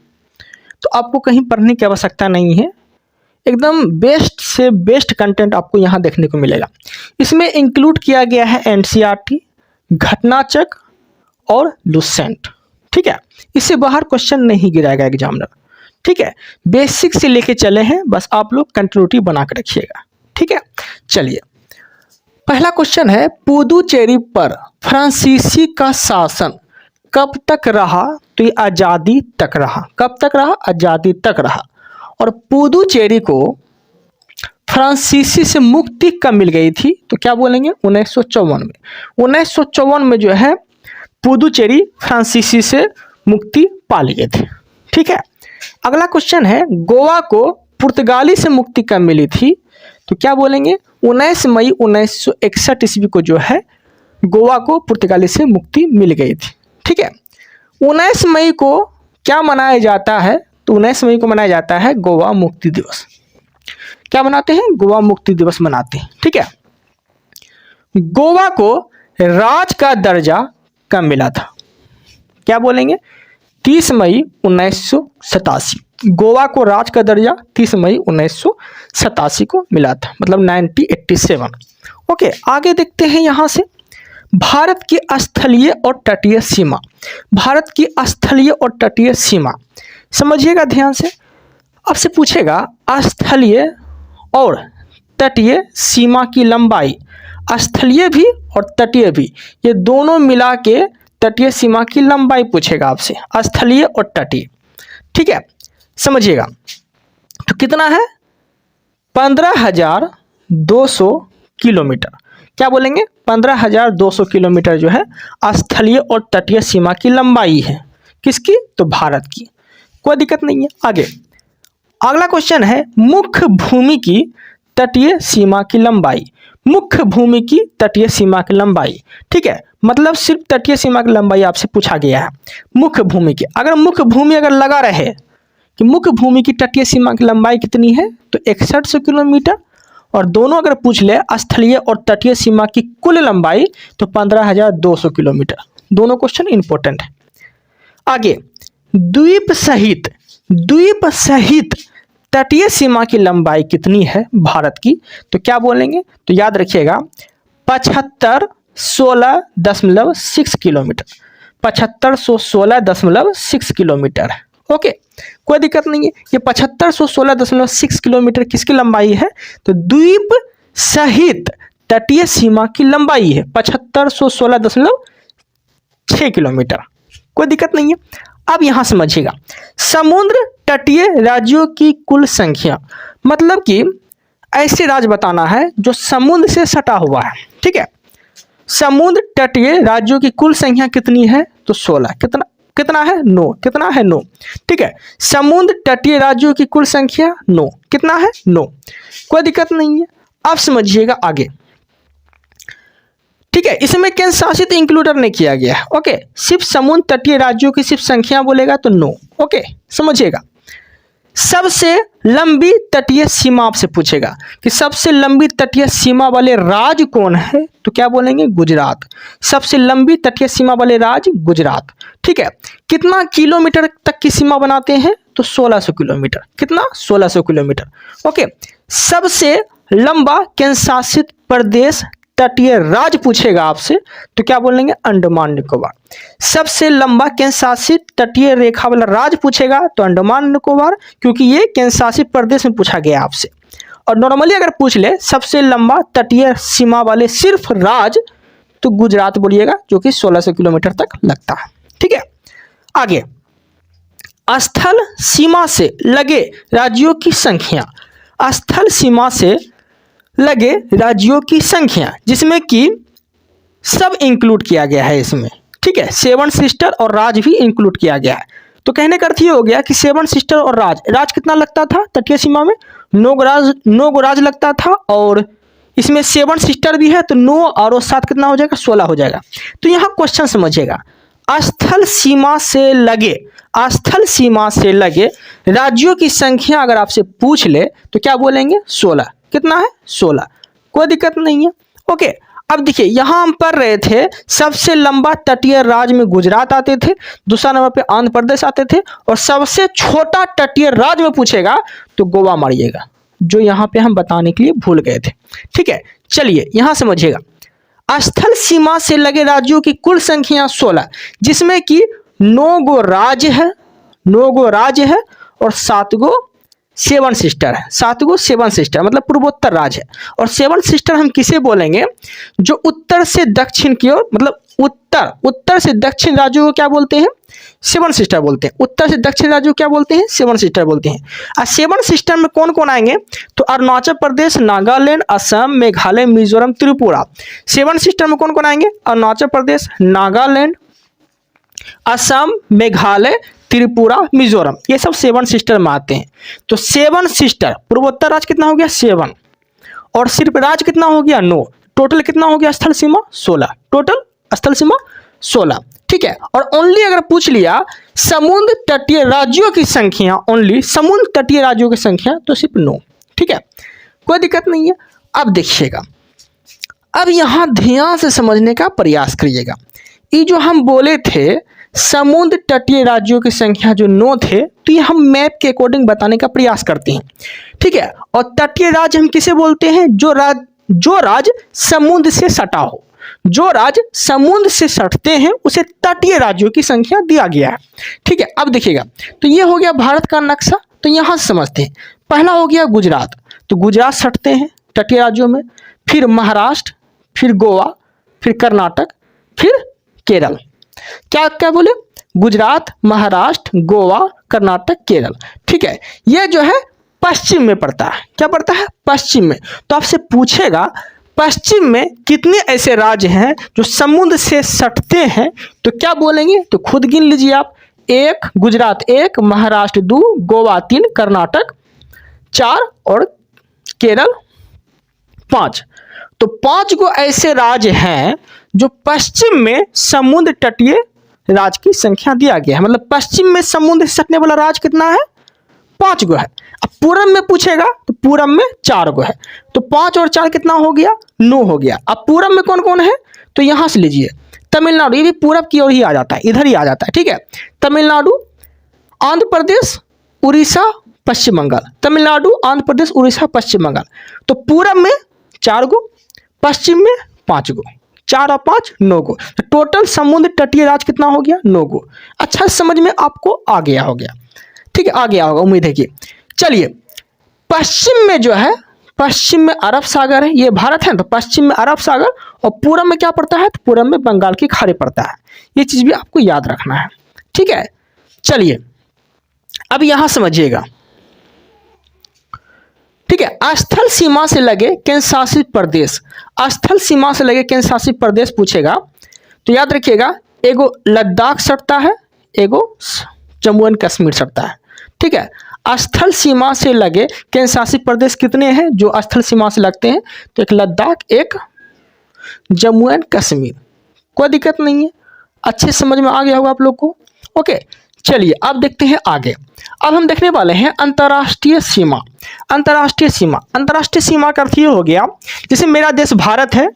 तो आपको कहीं पढ़ने की आवश्यकता नहीं है। एकदम बेस्ट से बेस्ट कंटेंट आपको यहाँ देखने को मिलेगा। इसमें इंक्लूड किया गया है एनसीईआरटी, घटनाचक और लुसेंट। ठीक है, इससे बाहर क्वेश्चन नहीं गिराएगा एग्जामिनर। ठीक है, बेसिक से लेके चले हैं, बस आप लोग कंटिन्यूटी बना के रखिएगा। ठीक है, चलिए पहला क्वेश्चन है, पुदुचेरी पर फ्रांसीसी का शासन कब तक रहा? तो ये आज़ादी तक रहा। कब तक रहा? आज़ादी तक रहा। और पुदुचेरी को फ्रांसीसी से मुक्ति कब मिल गई थी? तो क्या बोलेंगे? 1954 में। 1954 में जो है पुदुचेरी फ्रांसीसी से मुक्ति पा लिए थे। ठीक है, अगला क्वेश्चन है, गोवा को पुर्तगाली से मुक्ति कब मिली थी? तो क्या बोलेंगे? 19 मई 1961 ईस्वी को जो है गोवा को पुर्तगाली से मुक्ति मिल गई थी। ठीक है, 19 मई को क्या मनाया जाता है? तो 19 मई को मनाया जाता है गोवा मुक्ति दिवस। क्या मनाते हैं? गोवा मुक्ति दिवस मनाते हैं। ठीक है, गोवा को राज्य का दर्जा कब मिला था? क्या बोलेंगे? 30 मई 1987। गोवा को राज्य का दर्जा 30 मई 1987 को मिला था, मतलब 1987। ओके, आगे देखते हैं यहाँ से, भारत की स्थलीय और तटीय सीमा, भारत की स्थलीय और तटीय सीमा समझिएगा ध्यान से। आपसे पूछेगा स्थलीय और तटीय सीमा की लंबाई, स्थलीय भी और तटीय भी, ये दोनों मिला के तटीय सीमा की लंबाई पूछेगा आपसे, स्थलीय और तटीय। ठीक है, समझिएगा। तो कितना है? 15,200 किलोमीटर। क्या बोलेंगे? 15,200 किलोमीटर जो है स्थलीय और तटीय सीमा की लंबाई है। किसकी? तो भारत की। कोई दिक्कत नहीं है। आगे अगला क्वेश्चन है मुख्य भूमि की तटीय सीमा की लंबाई, मुख्य भूमि की तटीय सीमा की लंबाई। ठीक है, मतलब सिर्फ तटीय सीमा की लंबाई आपसे पूछा गया है। मुख्य भूमि की, अगर मुख्य भूमि अगर लगा रहे कि मुख्य भूमि की तटीय सीमा की लंबाई कितनी है तो 6100 किलोमीटर, और दोनों अगर पूछ ले स्थलीय और तटीय सीमा की कुल लंबाई तो 15,200 किलोमीटर। दोनों क्वेश्चन इंपॉर्टेंट है। आगे द्वीप सहित तटीय सीमा की लंबाई कितनी है भारत की? तो क्या बोलेंगे? तो याद रखिएगा 7516.6 किलोमीटर, 7516.6 किलोमीटर। ओके, कोई दिक्कत नहीं है। ये 7516.6 किलोमीटर किसकी लंबाई है? तो द्वीप सहित तटीय सीमा की लंबाई है 7516.6 किलोमीटर। कोई दिक्कत नहीं है। अब यहां समझिएगा समुद्र तटीय राज्यों की कुल संख्या, मतलब कि ऐसे राज्य बताना है जो समुद्र से सटा हुआ है। ठीक है, समुद्र तटीय राज्यों की कुल संख्या कितनी है? तो 16। कितना है? 9। कितना है? 9। ठीक है, समुद्र तटीय राज्यों की कुल संख्या 9। कितना है? 9। कोई दिक्कत नहीं है। अब समझिएगा आगे। ठीक है, इसमें केंद्र शासित इंक्लूडर नहीं किया गया है। ओके, सिर्फ समुद्र तटीय राज्यों की सिर्फ संख्या बोलेगा तो 9। ओके, समझिएगा। सबसे लंबी तटीय सीमा आपसे पूछेगा कि सबसे लंबी तटीय सीमा वाले राज्य कौन है? तो क्या बोलेंगे? गुजरात। सबसे लंबी तटीय सीमा वाले राज्य गुजरात। ठीक है, कितना किलोमीटर तक की सीमा बनाते हैं? तो 1600 किलोमीटर। कितना? 1600 किलोमीटर। ओके, सबसे लंबा केंद्र शासित प्रदेश तटीय राज्य पूछेगा आपसे तो क्या बोलेंगे? अंडमान निकोबार। सबसे लंबा केंद्र शासित तटीय रेखा वाला राज्य पूछेगा तो अंडमान निकोबार, क्योंकि ये केंद्र शासित प्रदेश में पूछा गया आपसे। और नॉर्मली अगर पूछ ले सबसे लंबा तटीय सीमा वाले सिर्फ राज्य तो गुजरात बोलिएगा, जो कि 1600 किलोमीटर तक लगता है। ठीक है, आगे स्थल सीमा से लगे राज्यों की संख्या, स्थल सीमा से लगे राज्यों की संख्या जिसमें कि सब इंक्लूड किया गया है इसमें। ठीक है, 7 सिस्टर और राज भी इंक्लूड किया गया है। तो कहने का अर्थ ये हो गया कि 7 सिस्टर और राज कितना लगता था तटीय सीमा में? 9 गो राज लगता था, और इसमें 7 सिस्टर भी है तो 9 और 7 कितना हो जाएगा? 16 हो जाएगा। तो यहाँ क्वेश्चन समझिएगा, स्थल सीमा से लगे राज्यों की संख्या अगर आपसे पूछ ले तो क्या बोलेंगे? 16। कितना है? 16। कोई दिक्कत नहीं है। ओके, अब देखिए यहां हम पढ़ रहे थे सबसे लंबा तटीय राज्य में गुजरात आते थे, दूसरा नंबर पे आंध्र प्रदेश आते थे, और सबसे छोटा तटीय राज्य में पूछेगा तो गोवा मारिएगा, जो यहां पे हम बताने के लिए भूल गए थे। ठीक है, चलिए यहां समझिएगा स्थल सीमा से लगे राज्यों की कुल संख्या 16, जिसमें कि 9 गो राज्य है और 7 गो 7 सिस्टर है। 7 गो 7 सिस्टर मतलब पूर्वोत्तर राज्य है। और 7 सिस्टर हम किसे बोलेंगे? जो उत्तर से दक्षिण की ओर, मतलब उत्तर से दक्षिण राज्यों को क्या बोलते हैं? 7 सिस्टर बोलते हैं। उत्तर से दक्षिण राज्यों को क्या बोलते हैं? 7 सिस्टर बोलते हैं। और 7 सिस्टर में कौन कौन आएंगे? तो अरुणाचल प्रदेश, नागालैंड, असम, मेघालय, मिजोरम, त्रिपुरा। 7 सिस्टर में कौन कौन आएंगे? अरुणाचल प्रदेश, नागालैंड, असम, मेघालय, त्रिपुरा, मिजोरम, ये सब 7 सिस्टर में आते हैं। तो 7 सिस्टर, पूर्वोत्तर राज्य कितना हो गया? 7, और सिर्फ राज्य कितना हो गया? 9। टोटल कितना हो गया? स्थल सीमा 16। टोटल स्थल सीमा 16। ठीक है, और ओनली अगर पूछ लिया समुद्र तटीय राज्यों की संख्या, ओनली समुद्र तटीय राज्यों की संख्या तो सिर्फ 9। ठीक है, कोई दिक्कत नहीं है। अब देखिएगा, अब यहां ध्यान से समझने का प्रयास करिएगा। ये जो हम बोले थे समुद्र तटीय राज्यों की संख्या जो 9 थे, तो ये हम मैप के अकॉर्डिंग बताने का प्रयास करते हैं। ठीक है, और तटीय राज्य हम किसे बोलते हैं? जो राज्य समुद्र से सटा हो, जो राज्य समुद्र से सटते हैं उसे तटीय राज्यों की संख्या दिया गया है। ठीक है, अब देखिएगा, तो ये हो गया भारत का नक्शा। तो यहां से समझते हैं, पहला हो गया गुजरात, तो गुजरात सटते हैं तटीय राज्यों में, फिर महाराष्ट्र, फिर गोवा, फिर कर्नाटक, फिर केरल। क्या क्या बोले? गुजरात, महाराष्ट्र, गोवा, कर्नाटक, केरल। ठीक है, ये जो है पश्चिम में पड़ता है। क्या पड़ता है? पश्चिम में। तो आपसे पूछेगा पश्चिम में कितने ऐसे राज्य हैं जो समुद्र से सटते हैं, तो क्या बोलेंगे? तो खुद गिन लीजिए आप। 1 गुजरात, 1 महाराष्ट्र, 2 गोवा, 3 कर्नाटक, 4 और केरल 5। तो 5 गो ऐसे राज्य हैं जो पश्चिम में समुद्र तटीय राज्य की संख्या दिया गया है। मतलब पश्चिम में समुद्र से सटने वाला राज्य कितना है? 5 गो है। अब पूरब में पूछेगा तो पूरब में 4 गो है। तो 5 और 4 कितना हो गया? 9 हो गया। अब पूरब में कौन कौन है? तो यहां से लीजिए, तमिलनाडु, ये भी पूरब की ओर ही आ जाता है, इधर ही आ जाता है। ठीक है, तमिलनाडु, आंध्र प्रदेश, उड़ीसा, पश्चिम बंगाल। तमिलनाडु, आंध्र प्रदेश, उड़ीसा, पश्चिम बंगाल। तो पूरब में 4 गो, पश्चिम में 5 गो, 4 और 5 9 गो। तो टोटल समुद्र तटीय राज्य कितना हो गया? 9 गो। अच्छा, समझ में आपको आ गया हो गया? ठीक है, आ गया होगा, उम्मीद है कि। चलिए, पश्चिम में जो है, पश्चिम में अरब सागर है, ये भारत है, तो पश्चिम में अरब सागर, और पूरब में क्या पड़ता है? तो पूरब में बंगाल की खाड़ी पड़ता है। ये चीज भी आपको याद रखना है। ठीक है, चलिए अब यहां समझिएगा। ठीक है, स्थल सीमा से लगे केंद्र शासित प्रदेश, स्थल सीमा से लगे केंद्र शासित प्रदेश पूछेगा तो याद रखिएगा, एगो लद्दाख सटता है, एगो जम्मू एंड कश्मीर सटता है। ठीक है, स्थल सीमा से लगे केंद्र शासित प्रदेश कितने हैं जो स्थल सीमा से लगते हैं? तो एक लद्दाख, एक जम्मू एंड कश्मीर। कोई दिक्कत नहीं है, अच्छे समझ में आ गया होगा आप लोग को। ओके, चलिए अब देखते हैं आगे। अब हम देखने वाले हैं अंतर्राष्ट्रीय सीमा। अंतर्राष्ट्रीय सीमा, अंतर्राष्ट्रीय सीमा का अर्थ ये हो गया, जैसे मेरा देश भारत है,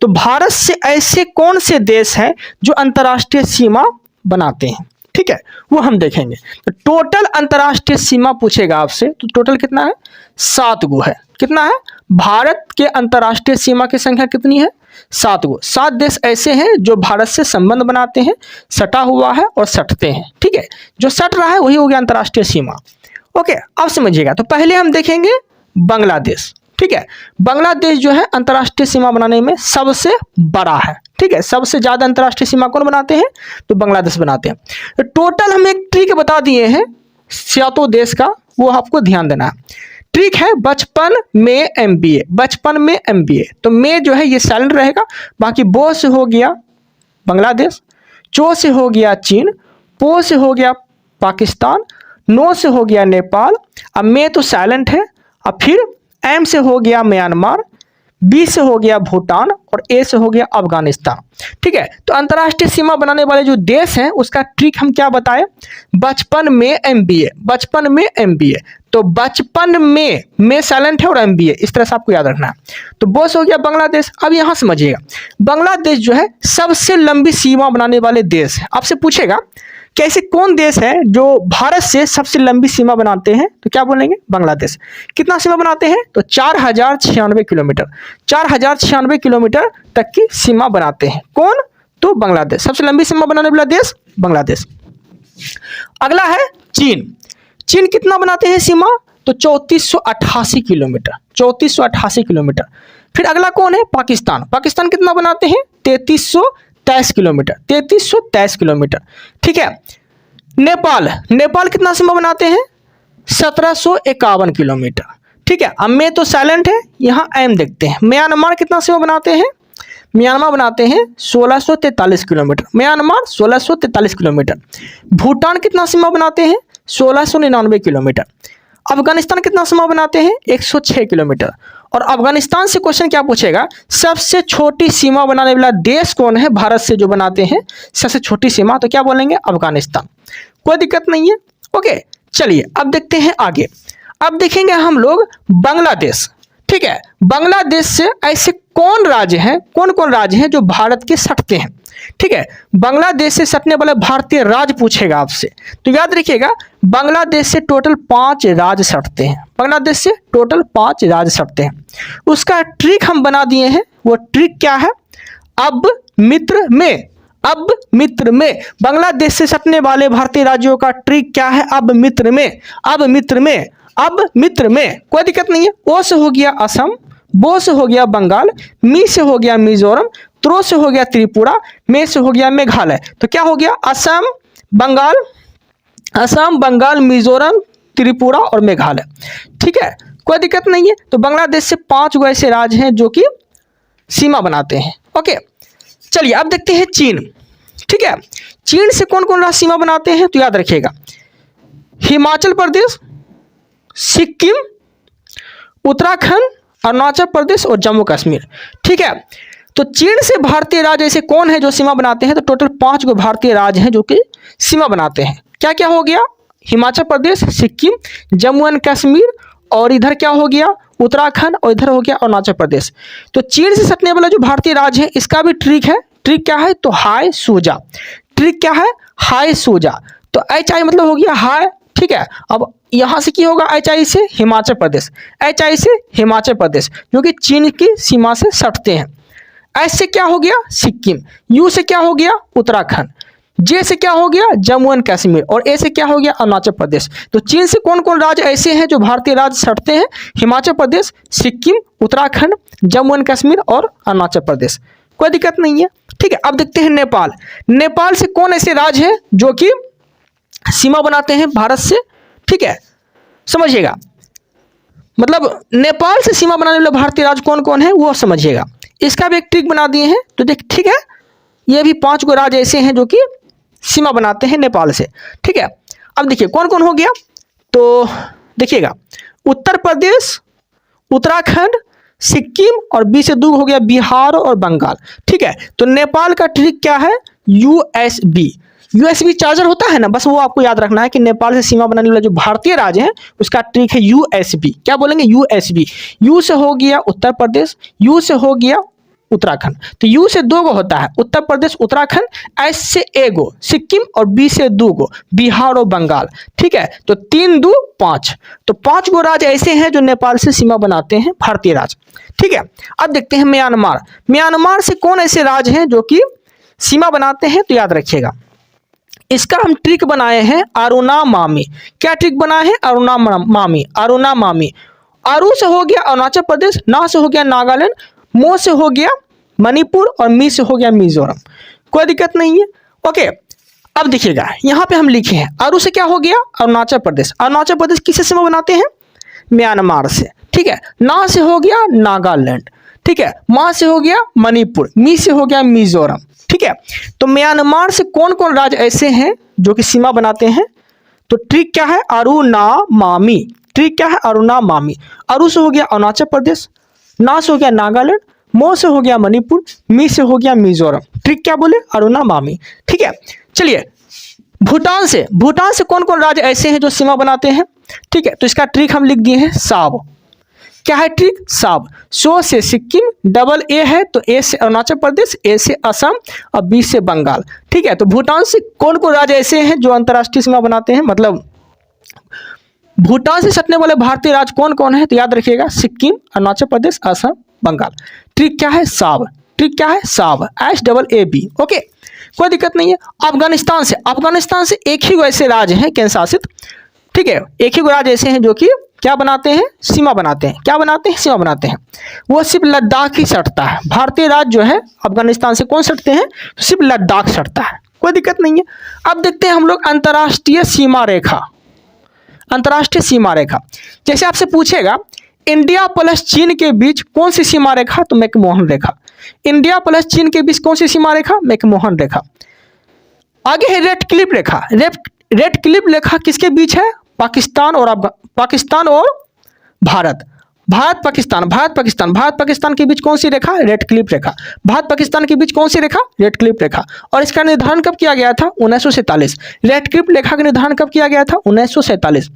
तो भारत से ऐसे कौन से देश हैं जो अंतर्राष्ट्रीय सीमा बनाते हैं? ठीक है, वो हम देखेंगे। तो टोटल अंतर्राष्ट्रीय सीमा पूछेगा आपसे, तो टोटल कितना है? 7 गो है। कितना है? भारत के अंतर्राष्ट्रीय सीमा की संख्या कितनी है? 7 गो। 7 देश ऐसे हैं जो भारत से संबंध बनाते हैं, सटा हुआ है और सटते हैं। ठीक है, जो सट रहा है वही हो गया अंतर्राष्ट्रीय सीमा। ओके, अब समझिएगा। तो पहले हम देखेंगे बांग्लादेश। ठीक है, बांग्लादेश जो है अंतर्राष्ट्रीय सीमा बनाने में सबसे बड़ा है। ठीक है, सबसे ज्यादा अंतर्राष्ट्रीय सीमा कौन बनाते हैं? तो बांग्लादेश बनाते हैं। तो टोटल हम एक ट्रिक बता दिए हैं सातों देश का, वो आपको ध्यान देना है। ट्रिक है बचपन में MBA, बचपन में MBA। तो में जो है ये साइलेंट रहेगा, बाकी बो से हो गया बांग्लादेश, चो से हो गया चीन, पो से हो गया पाकिस्तान, नो से हो गया नेपाल, अब में तो साइलेंट है, अब फिर एम से हो गया म्यांमार, बी से हो गया भूटान और ए से हो गया अफगानिस्तान। ठीक है, तो अंतर्राष्ट्रीय सीमा बनाने वाले जो देश हैं उसका ट्रिक हम क्या बताएं? बचपन में MBA, बचपन में MBA। तो बचपन में साइलेंट है और MBA, इस तरह से आपको याद रखना है। तो बॉस हो गया बांग्लादेश। अब यहां समझिएगा, बांग्लादेश जो है सबसे लंबी सीमा बनाने वाले देश है। आपसे पूछेगा कैसे कौन देश है जो भारत से सबसे लंबी सीमा बनाते हैं? तो क्या बोलेंगे? बांग्लादेश। कितना सीमा बनाते हैं? तो 4096 किलोमीटर, 4096 किलोमीटर तक की सीमा बनाते हैं। कौन? तो बांग्लादेश। सबसे लंबी सीमा बनाने वाला देश बांग्लादेश। अगला है चीन। चीन कितना बनाते हैं सीमा? तो 3488 किलोमीटर, 3488 किलोमीटर। फिर अगला कौन है? पाकिस्तान। पाकिस्तान कितना बनाते हैं? 3323 किलोमीटर, 3323 किलोमीटर। ठीक है, नेपाल, नेपाल कितना सीमा बनाते हैं? 1751 किलोमीटर। ठीक है, अब में तो साइलेंट है, यहाँ एम देखते हैं। म्यांमार कितना सीमा बनाते हैं? म्यांमार बनाते हैं 1643 किलोमीटर, म्यांमार 1643 किलोमीटर। भूटान कितना सीमा बनाते हैं? 1699 किलोमीटर। अफगानिस्तान कितना सीमा बनाते हैं? 106 किलोमीटर। और अफगानिस्तान से क्वेश्चन क्या पूछेगा? सबसे छोटी सीमा बनाने वाला देश कौन है भारत से जो बनाते हैं सबसे छोटी सीमा? तो क्या बोलेंगे? अफगानिस्तान। कोई दिक्कत नहीं है। ओके, चलिए अब देखते हैं आगे। अब देखेंगे हम लोग बांग्लादेश। ठीक है, बांग्लादेश से ऐसे कौन राज्य हैं, कौन कौन राज्य हैं जो भारत के सटते हैं? ठीक है, बांग्लादेश से सटने वाले भारतीय राज्य पूछेगा आपसे, तो याद रखिएगा बांग्लादेश से टोटल 5 राज्य सटते हैं। बांग्लादेश से टोटल 5 राज्य सटते हैं। उसका ट्रिक हम बना दिए हैं। वो ट्रिक क्या है? अब मित्र में, अब मित्र में। बांग्लादेश से सटने वाले भारतीय राज्यों का ट्रिक क्या है? अब मित्र में, अब मित्र में, अब मित्र में। कोई दिक्कत नहीं है। ओ से हो गया असम, बो से हो गया बंगाल, मी से हो गया मिजोरम, त्रो से हो गया त्रिपुरा, मे से हो गया मेघालय। तो क्या हो गया? असम, बंगाल, असम, बंगाल, मिजोरम, त्रिपुरा और मेघालय। ठीक है, कोई दिक्कत नहीं है। तो बांग्लादेश से 5 गो ऐसे राज्य हैं जो कि सीमा बनाते हैं। ओके, चलिए अब देखते हैं चीन। ठीक है, चीन से कौन कौन राज्य सीमा बनाते हैं? तो याद रखिएगा, हिमाचल प्रदेश, सिक्किम, उत्तराखंड, अरुणाचल प्रदेश और जम्मू कश्मीर। ठीक है, तो चीन से भारतीय राज्य ऐसे कौन है जो सीमा बनाते हैं? तो टोटल 5 गो भारतीय राज्य हैं जो कि सीमा बनाते हैं। क्या क्या हो गया? हिमाचल प्रदेश, सिक्किम, जम्मू एंड कश्मीर, और इधर क्या हो गया? उत्तराखंड, और इधर हो गया अरुणाचल प्रदेश। तो चीन से सटने वाला जो भारतीय राज्य है इसका भी ट्रिक है। ट्रिक क्या है? तो हाय सूजा। ट्रिक क्या है? हाय सूजा। तो एच आई मतलब हो गया हाय। ठीक है, अब यहां से क्या होगा? एच आई से हिमाचल प्रदेश, एच आई से हिमाचल प्रदेश जो कि चीन की सीमा से सटते हैं। एस से क्या हो गया? सिक्किम, यू से क्या हो गया? उत्तराखंड, जे से क्या हो गया? जम्मू एंड कश्मीर, और ए से क्या हो गया? अरुणाचल प्रदेश। तो चीन से कौन कौन राज्य ऐसे हैं जो भारतीय राज्य सटते हैं? हिमाचल प्रदेश, सिक्किम, उत्तराखंड, जम्मू एंड कश्मीर और अरुणाचल प्रदेश। कोई दिक्कत नहीं है। ठीक है, अब देखते हैं नेपाल। नेपाल से कौन ऐसे राज्य हैं जो कि सीमा बनाते हैं भारत से? ठीक है, समझिएगा, मतलब नेपाल से सीमा बनाने वाले भारतीय राज्य कौन कौन है वो समझिएगा। इसका भी एक ट्रिक बना दिए हैं। तो देख, ठीक है, ये भी 5 गो राज्य ऐसे हैं जो कि सीमा बनाते हैं नेपाल से। ठीक है, अब देखिए कौन कौन हो गया। तो देखिएगा, उत्तर प्रदेश, उत्तराखंड, सिक्किम, और बी से 2 हो गया बिहार और बंगाल। ठीक है, तो नेपाल का ट्रिक क्या है? यूएसबी। यूएसबी चार्जर होता है ना, बस वो आपको याद रखना है कि नेपाल से सीमा बनाने वाला जो भारतीय राज्य है उसका ट्रिक है यूएसबी। क्या बोलेंगे? यूएसबी। यू से हो गया उत्तर प्रदेश, यू से हो गया उत्तराखंड। तो यू से 2 गो होता है, उत्तर प्रदेश, उत्तराखंड, एस से 1 गो सिक्किम, और बी से 2 गो बिहार और बंगाल। ठीक है, तो 3 2 5। तो 5 गो राज्य ऐसे हैं जो नेपाल से सीमा बनाते हैं भारतीय राज्य। ठीक है, अब देखते हैं म्यांमार। म्यांमार से कौन ऐसे राज्य हैं जो कि सीमा बनाते हैं? तो याद रखिएगा, इसका हम ट्रिक बनाए हैं अरुणा मामी। क्या ट्रिक बनाए हैं? अरुणा मामी, अरुणा मामी। अरु से हो गया अरुणाचल प्रदेश, ना से हो गया नागालैंड, मो से हो गया मणिपुर, और मी से हो गया मिजोरम। कोई दिक्कत नहीं है। ओके, अब देखिएगा यहाँ पे हम लिखे हैं अरु से क्या हो गया? अरुणाचल प्रदेश। अरुणाचल प्रदेश किससे सीमा बनाते हैं? म्यांमार से। ठीक है, ना से हो गया नागालैंड। ठीक है, मा से हो गया मणिपुर, मी से हो गया मिजोरम। ठीक है, तो म्यांमार से कौन कौन राज्य ऐसे हैं जो कि सीमा बनाते हैं? तो ट्रिक क्या है? अरुणा मामी। ट्रिक क्या है? अरुणा मामी। अरु से हो गया अरुणाचल प्रदेश, ना से हो गया नागालैंड, मो से हो गया मणिपुर, मी से हो गया मिजोरम। ट्रिक क्या बोले? अरुणा मामी। ठीक है, चलिए भूटान से कौन कौन राज्य ऐसे हैं जो सीमा बनाते हैं? ठीक है, तो इसका ट्रिक हम लिख दिए हैं साब। क्या है ट्रिक? साब। सो से सिक्किम, डबल ए है तो ए से अरुणाचल प्रदेश, ए से असम और बी से बंगाल। ठीक है, तो भूटान से कौन कौन राज्य ऐसे हैं जो अंतर्राष्ट्रीय सीमा बनाते हैं? मतलब भूटान से सटने वाले भारतीय राज्य कौन कौन है? तो याद रखिएगा, सिक्किम, अरुणाचल प्रदेश, असम, बंगाल। ट्रिक क्या है? साब। ट्रिक क्या है? साब, SAAB। ओके, कोई दिक्कत नहीं है। अफगानिस्तान से एक ही ऐसे राज्य हैं केंद्र शासित। ठीक है, एक ही राज्य ऐसे हैं जो कि क्या बनाते हैं? सीमा बनाते हैं। क्या बनाते हैं? सीमा बनाते हैं। वो सिर्फ लद्दाख ही सटता है। भारतीय राज्य जो है अफगानिस्तान से कौन सटते हैं? तो सिर्फ लद्दाख सटता है। कोई दिक्कत नहीं है। अब देखते हैं हम लोग अंतर्राष्ट्रीय सीमा रेखा। अंतर्राष्ट्रीय सीमा रेखा, जैसे आपसे पूछेगा इंडिया प्लस चीन के बीच कौन सी सीमा रेखा? तो मैकमोहन रेखा। इंडिया प्लस चीन के बीच कौन सी सीमा रेखा? मैकमोहन रेखा। आगे है रेड क्लिफ रेखा। रेड क्लिफ रेखा किसके बीच है? पाकिस्तान और भारत। भारत पाकिस्तान के बीच कौन सी रेखा? रेड क्लिफ रेखा। भारत पाकिस्तान के बीच कौन सी रेखा? रेड क्लिफ रेखा। और इसका निर्धारण कब किया गया था? 1947। रेड क्लिफ रेखा का निर्धारण कब किया गया था? 1947।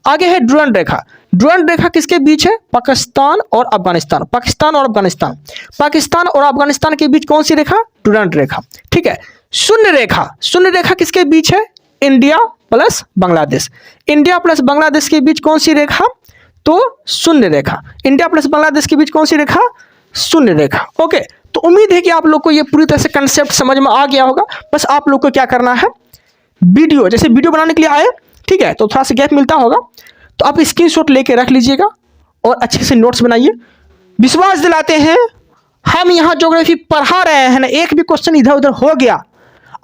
आगे है डुरंड रेखा। डुरंड रेखा किसके बीच है? पाकिस्तान और अफगानिस्तान। पाकिस्तान और अफगानिस्तान के बीच कौन सी रेखा? डुरंड रेखा। ठीक है, शून्य रेखा किसके बीच है? India plus Bangladesh. India plus Bangladesh के बीच कौन सी रेखा? तो शून्य रेखा। इंडिया प्लस बांग्लादेश के बीच कौन सी रेखा? शून्य रेखा। ओके, तो तो उम्मीद है कि आप लोग को ये पूरी तरह से कंसेप्ट समझ में आ गया होगा। बस आप लोग को क्या करना है, वीडियो जैसे वीडियो बनाने के लिए आए, ठीक है, तो थोड़ा सा गैप मिलता होगा तो आप स्क्रीनशॉट लेके रख लीजिएगा और अच्छे से नोट्स बनाइए। विश्वास दिलाते हैं हम यहाँ ज्योग्राफी पढ़ा रहे हैं ना, एक भी क्वेश्चन इधर उधर हो गया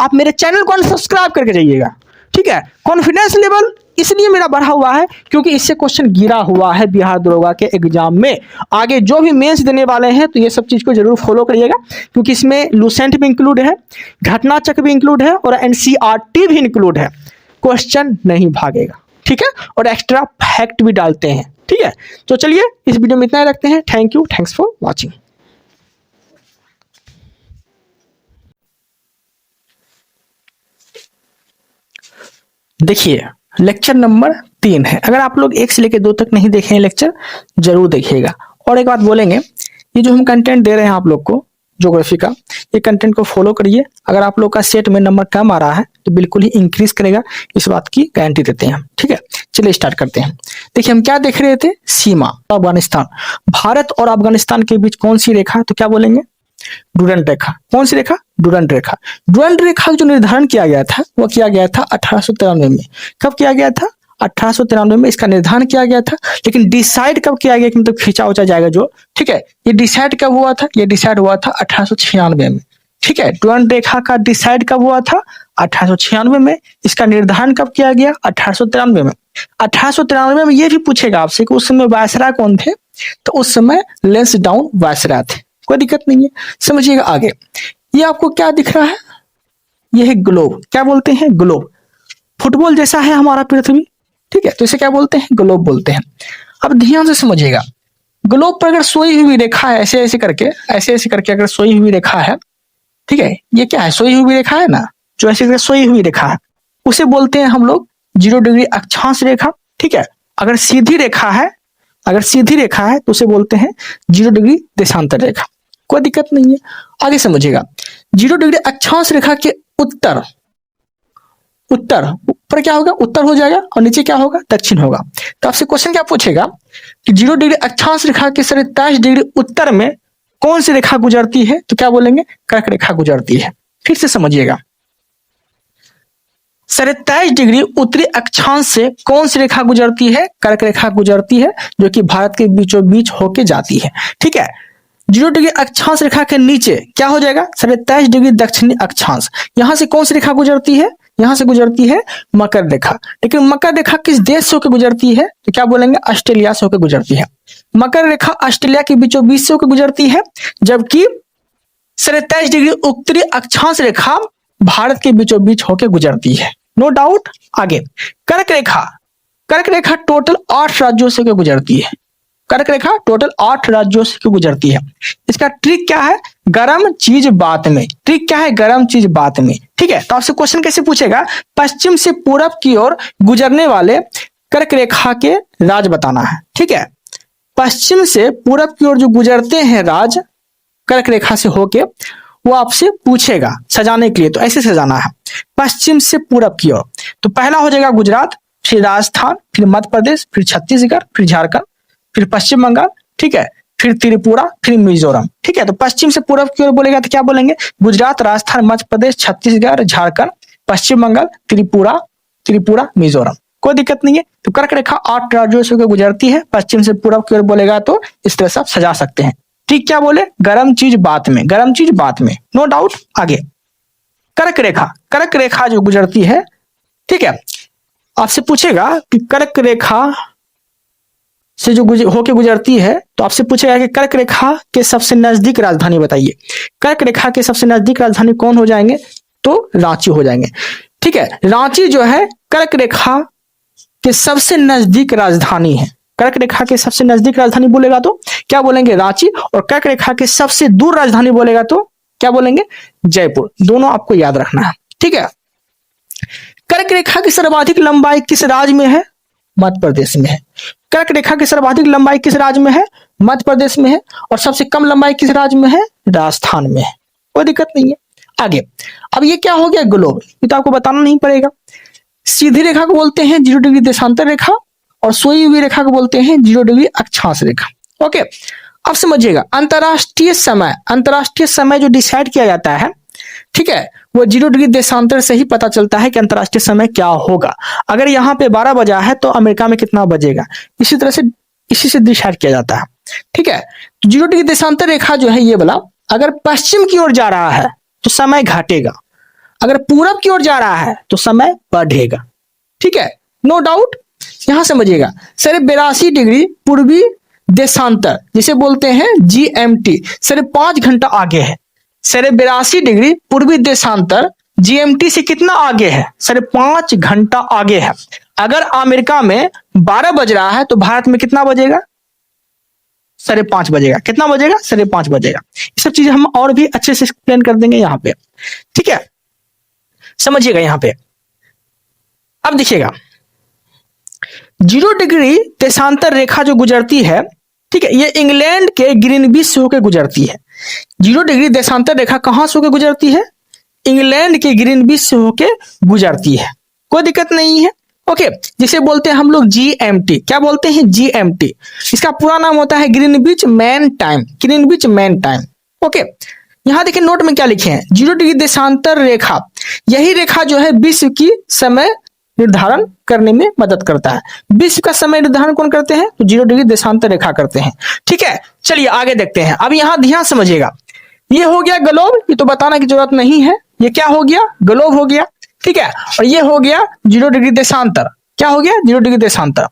आप मेरे चैनल को सब्सक्राइब करके जाइएगा, ठीक है। कॉन्फिडेंस लेवल इसलिए मेरा बढ़ा हुआ है क्योंकि इससे क्वेश्चन गिरा हुआ है बिहार दरोगा के एग्जाम में। आगे जो भी मेंस देने वाले हैं तो ये सब चीज को जरूर फॉलो करिएगा क्योंकि इसमें लूसेंट भी इंक्लूड है, घटना चक्र भी इंक्लूड है और एनसीईआरटी भी इंक्लूड है। क्वेश्चन नहीं भागेगा, ठीक है, और एक्स्ट्रा फैक्ट भी डालते हैं, ठीक है। तो चलिए इस वीडियो में इतना ही रखते हैं। Thank you, thanks for watching. देखिए लेक्चर नंबर 3 है। अगर आप लोग 1 से लेकर 2 तक नहीं देखे हैं लेक्चर, जरूर देखिएगा। और एक बात बोलेंगे, ये जो हम कंटेंट दे रहे हैं आप लोग को ज्योग्राफी का, ये कंटेंट को फॉलो करिए। अगर आप लोग का सेट में नंबर कम आ रहा है तो बिल्कुल ही इंक्रीज करेगा, इस बात की गारंटी देते हैं, ठीक है। चलिए स्टार्ट करते हैं। देखिए हम क्या देख रहे थे, सीमा, अफगानिस्तान, भारत और अफगानिस्तान के बीच कौन सी रेखा, तो क्या बोलेंगे, डुरंड रेखा। कौन सी रेखा, डुरंड रेखा। डुरंड रेखा जो निर्धारण किया गया था वो किया गया था 1893 में। कब किया गया था, 1893 में इसका निर्धारण किया गया था। लेकिन डिसाइड कब किया गया कि मतलब खींचा उचा जाएगा जो, ठीक है, ये डिसाइड कब हुआ था, ये डिसाइड हुआ था 1896 में, ठीक है। डुरंड रेखा का डिसाइड कब हुआ था, 1896 में। इसका निर्धारण कब किया गया, 1893 में। 1893 में ये भी पूछेगा आपसे कि उस समय वायसराय कौन थे, तो उस समय लैंसडाउन वायसराय थे। कोई दिक्कत नहीं है, समझिएगा आगे। ये आपको क्या दिख रहा है, ये है ग्लोब। क्या बोलते हैं, ग्लोब। फुटबॉल जैसा है हमारा पृथ्वी, ठीक है, तो इसे क्या बोलते हैं, ग्लोब बोलते हैं। अब ध्यान से समझिएगा, ग्लोब पर अगर सोई हुई रेखा है, ऐसे ऐसे करके अगर सोई हुई रेखा है, ठीक है, ये क्या है, सोई हुई रेखा है ना, जो ऐसे करके सोई हुई रेखा है, उसे बोलते हैं हम लोग 0 डिग्री अक्षांश रेखा, ठीक है। अगर सीधी रेखा है तो उसे बोलते हैं 0 डिग्री देशांतर रेखा। कोई दिक्कत नहीं है, आगे समझिएगा। 0 डिग्री अक्षांश रेखा के उत्तर ऊपर क्या होगा, उत्तर हो जाएगा, और नीचे क्या होगा, दक्षिण होगा। तो आपसे क्वेश्चन क्या पूछेगा कि 0 डिग्री अक्षांश रेखा के 27 डिग्री उत्तर में कौन सी रेखा गुजरती है, तो क्या बोलेंगे, कर्क रेखा गुजरती है। फिर से समझिएगा, 27 डिग्री उत्तरी अक्षांश से कौन सी रेखा गुजरती है, कर्क रेखा गुजरती है, जो कि भारत के बीचों बीच होके जाती है, ठीक है। 0 डिग्री अक्षांश रेखा के नीचे क्या हो जाएगा, 27 डिग्री दक्षिणी अक्षांश। यहां से कौन सी रेखा गुजरती है, यहां से गुजरती है मकर रेखा। लेकिन मकर रेखा किस देश से होकर गुजरती है, तो क्या बोलेंगे, ऑस्ट्रेलिया से होकर गुजरती है। मकर रेखा ऑस्ट्रेलिया के बीचों बीच से होकर गुजरती है, जबकि 27 डिग्री उत्तरी अक्षांश रेखा भारत के बीचों बीच होकर गुजरती है, नो डाउट। आगे कर्क रेखा टोटल 8 राज्यों से गुजरती है। कर्क रेखा टोटल 8 राज्यों से गुजरती है। इसका ट्रिक क्या है, गर्म चीज बात में, ट्रिक क्या है, गर्म चीज बात में, ठीक है। तो आपसे क्वेश्चन कैसे पूछेगा, पश्चिम से पूरब की ओर गुजरने वाले कर्क रेखा के राज बताना है, ठीक है। पश्चिम से पूरब की ओर जो गुजरते हैं राज कर्क रेखा से होके, वो आपसे पूछेगा सजाने के लिए, तो ऐसे सजाना है, पश्चिम से पूरब की ओर। तो पहला हो जाएगा गुजरात, फिर राजस्थान, फिर मध्य प्रदेश, फिर छत्तीसगढ़, फिर झारखंड, फिर पश्चिम बंगाल, ठीक है, फिर त्रिपुरा, फिर मिजोरम, ठीक है। तो पश्चिम से पूरब की ओर बोलेगा तो क्या बोलेंगे, गुजरात, राजस्थान, मध्य प्रदेश, छत्तीसगढ़, झारखंड, पश्चिम बंगाल, त्रिपुरा, मिजोरम। कोई दिक्कत नहीं है। तो कर्क रेखा 8 राज्यों से गुजरती है, पश्चिम से पूरब की ओर बोलेगा तो इस तरह से आप सजा सकते हैं। ठीक, क्या बोले, गर्म चीज बात में, नो डाउट। आगे कर्क रेखा जो गुजरती है, ठीक है, आपसे पूछेगा कि कर्क रेखा से जो होके गुजरती है, तो आपसे पूछेगा कि कर्क रेखा के सबसे नजदीक राजधानी बताइए। कर्क रेखा के सबसे नजदीक राजधानी कौन हो जाएंगे, तो रांची हो जाएंगे, ठीक है। रांची जो है कर्क रेखा के सबसे नजदीक राजधानी है। कर्क रेखा के सबसे नजदीक राजधानी बोलेगा तो क्या बोलेंगे, रांची। और कर्क रेखा के सबसे दूर राजधानी बोलेगा तो क्या बोलेंगे, जयपुर। दोनों आपको याद रखना है, ठीक है। कर्क रेखा की सर्वाधिक लंबाई किस राज्य में है, मध्य प्रदेश में है। कर्क रेखा की सर्वाधिक लंबाई किस राज्य में है, मध्य प्रदेश में है। और सबसे कम लंबाई किस राज्य में है, राजस्थान में है। कोई दिक्कत नहीं है। आगे अब ये क्या हो गया, ग्लोब, ये तो आपको बताना नहीं पड़ेगा। सीधी रेखा को बोलते हैं 0 डिग्री देशांतर रेखा, और सोई हुई रेखा को बोलते हैं 0 डिग्री अक्षांश रेखा। ओके, अब समझिएगा, अंतर्राष्ट्रीय समय जो डिसाइड किया जाता है, ठीक है, वो 0 डिग्री देशांतर से ही पता चलता है कि अंतर्राष्ट्रीय समय क्या होगा। अगर यहाँ पे 12 बजा है तो अमेरिका में कितना बजेगा, इसी तरह से इसी से डिसाइड किया जाता है। ठीक है, तो 0 डिग्री देशांतर रेखा जो है ये वाला, अगर पश्चिम की ओर जा रहा है तो समय घटेगा, अगर पूरब की ओर जा रहा है तो समय बढ़ेगा। ठीक है, नो डाउट। यहां समझिएगा, सर 82 डिग्री पूर्वी देशांतर जिसे बोलते हैं GMT, सर 5 घंटा आगे है। सर 82 डिग्री पूर्वी देशांतर GMT से कितना आगे है, सर 5 घंटा आगे है। अगर अमेरिका में 12 बज रहा है तो भारत में कितना बजेगा, 5:30 बजेगा। कितना बजेगा, 5:30 बजेगा। ये सब चीजें हम और भी अच्छे से एक्सप्लेन कर देंगे यहाँ पे। ठीक है, समझिएगा यहाँ पे। अब देखिएगा, 0 डिग्री देशांतर रेखा जो गुजरती है, ठीक है, ये इंग्लैंड के ग्रीनविच से होकर गुजरती है। 0 डिग्री देशांतर रेखा कहां से होकर गुजरती है, इंग्लैंड के ग्रीनविच से होकर गुजरती है, कोई दिक्कत नहीं है। ओके, जिसे बोलते हैं हम लोग GMT। क्या बोलते हैं, GMT। इसका पूरा नाम होता है Greenwich man time, Greenwich man time. Okay, यहां देखिए नोट में क्या लिखे हैं, 0 डिग्री देशांतर रेखा, यही रेखा जो है विश्व की समय निर्धारण करने में मदद करता है। विश्व का समय निर्धारण कौन करते हैं, तो 0 डिग्री देशांतर रेखा करते हैं। ठीक है, चलिए आगे देखते हैं। अब यहां ध्यान समझिएगा, ये हो गया ग्लोब, ये तो बताना की जरूरत नहीं है, ये क्या हो गया, ग्लोब हो गया। ठीक है, और ये हो गया 0 डिग्री देशांतर। क्या हो गया, 0 डिग्री देशांतर।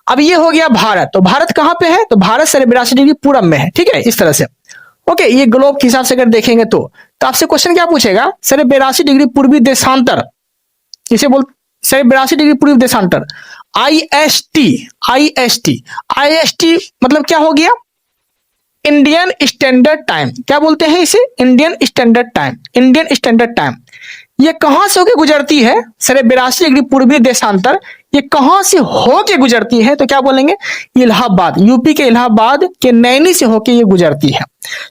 अब ये हो गया भारत, तो भारत कहां पे है, तो भारत 82 डिग्री पूरब में है। ठीक है, इस तरह से। ओके, ये ग्लोब के हिसाब से अगर देखेंगे तो आपसे क्वेश्चन क्या पूछेगा, 82 डिग्री पूर्वी देशांतर, इसे बोल 82 डिग्री पूर्वी देशांतर, IST मतलब क्या हो गया, इंडियन स्टैंडर्ड टाइम। क्या बोलते हैं इसे, Indian standard time, Indian standard time. ये कहां से होके गुजरती है, 82 डिग्री पूर्वी देशांतर, ये कहां से होके गुजरती है, तो क्या बोलेंगे, इलाहाबाद, यूपी के इलाहाबाद के नैनी से होके ये गुजरती है।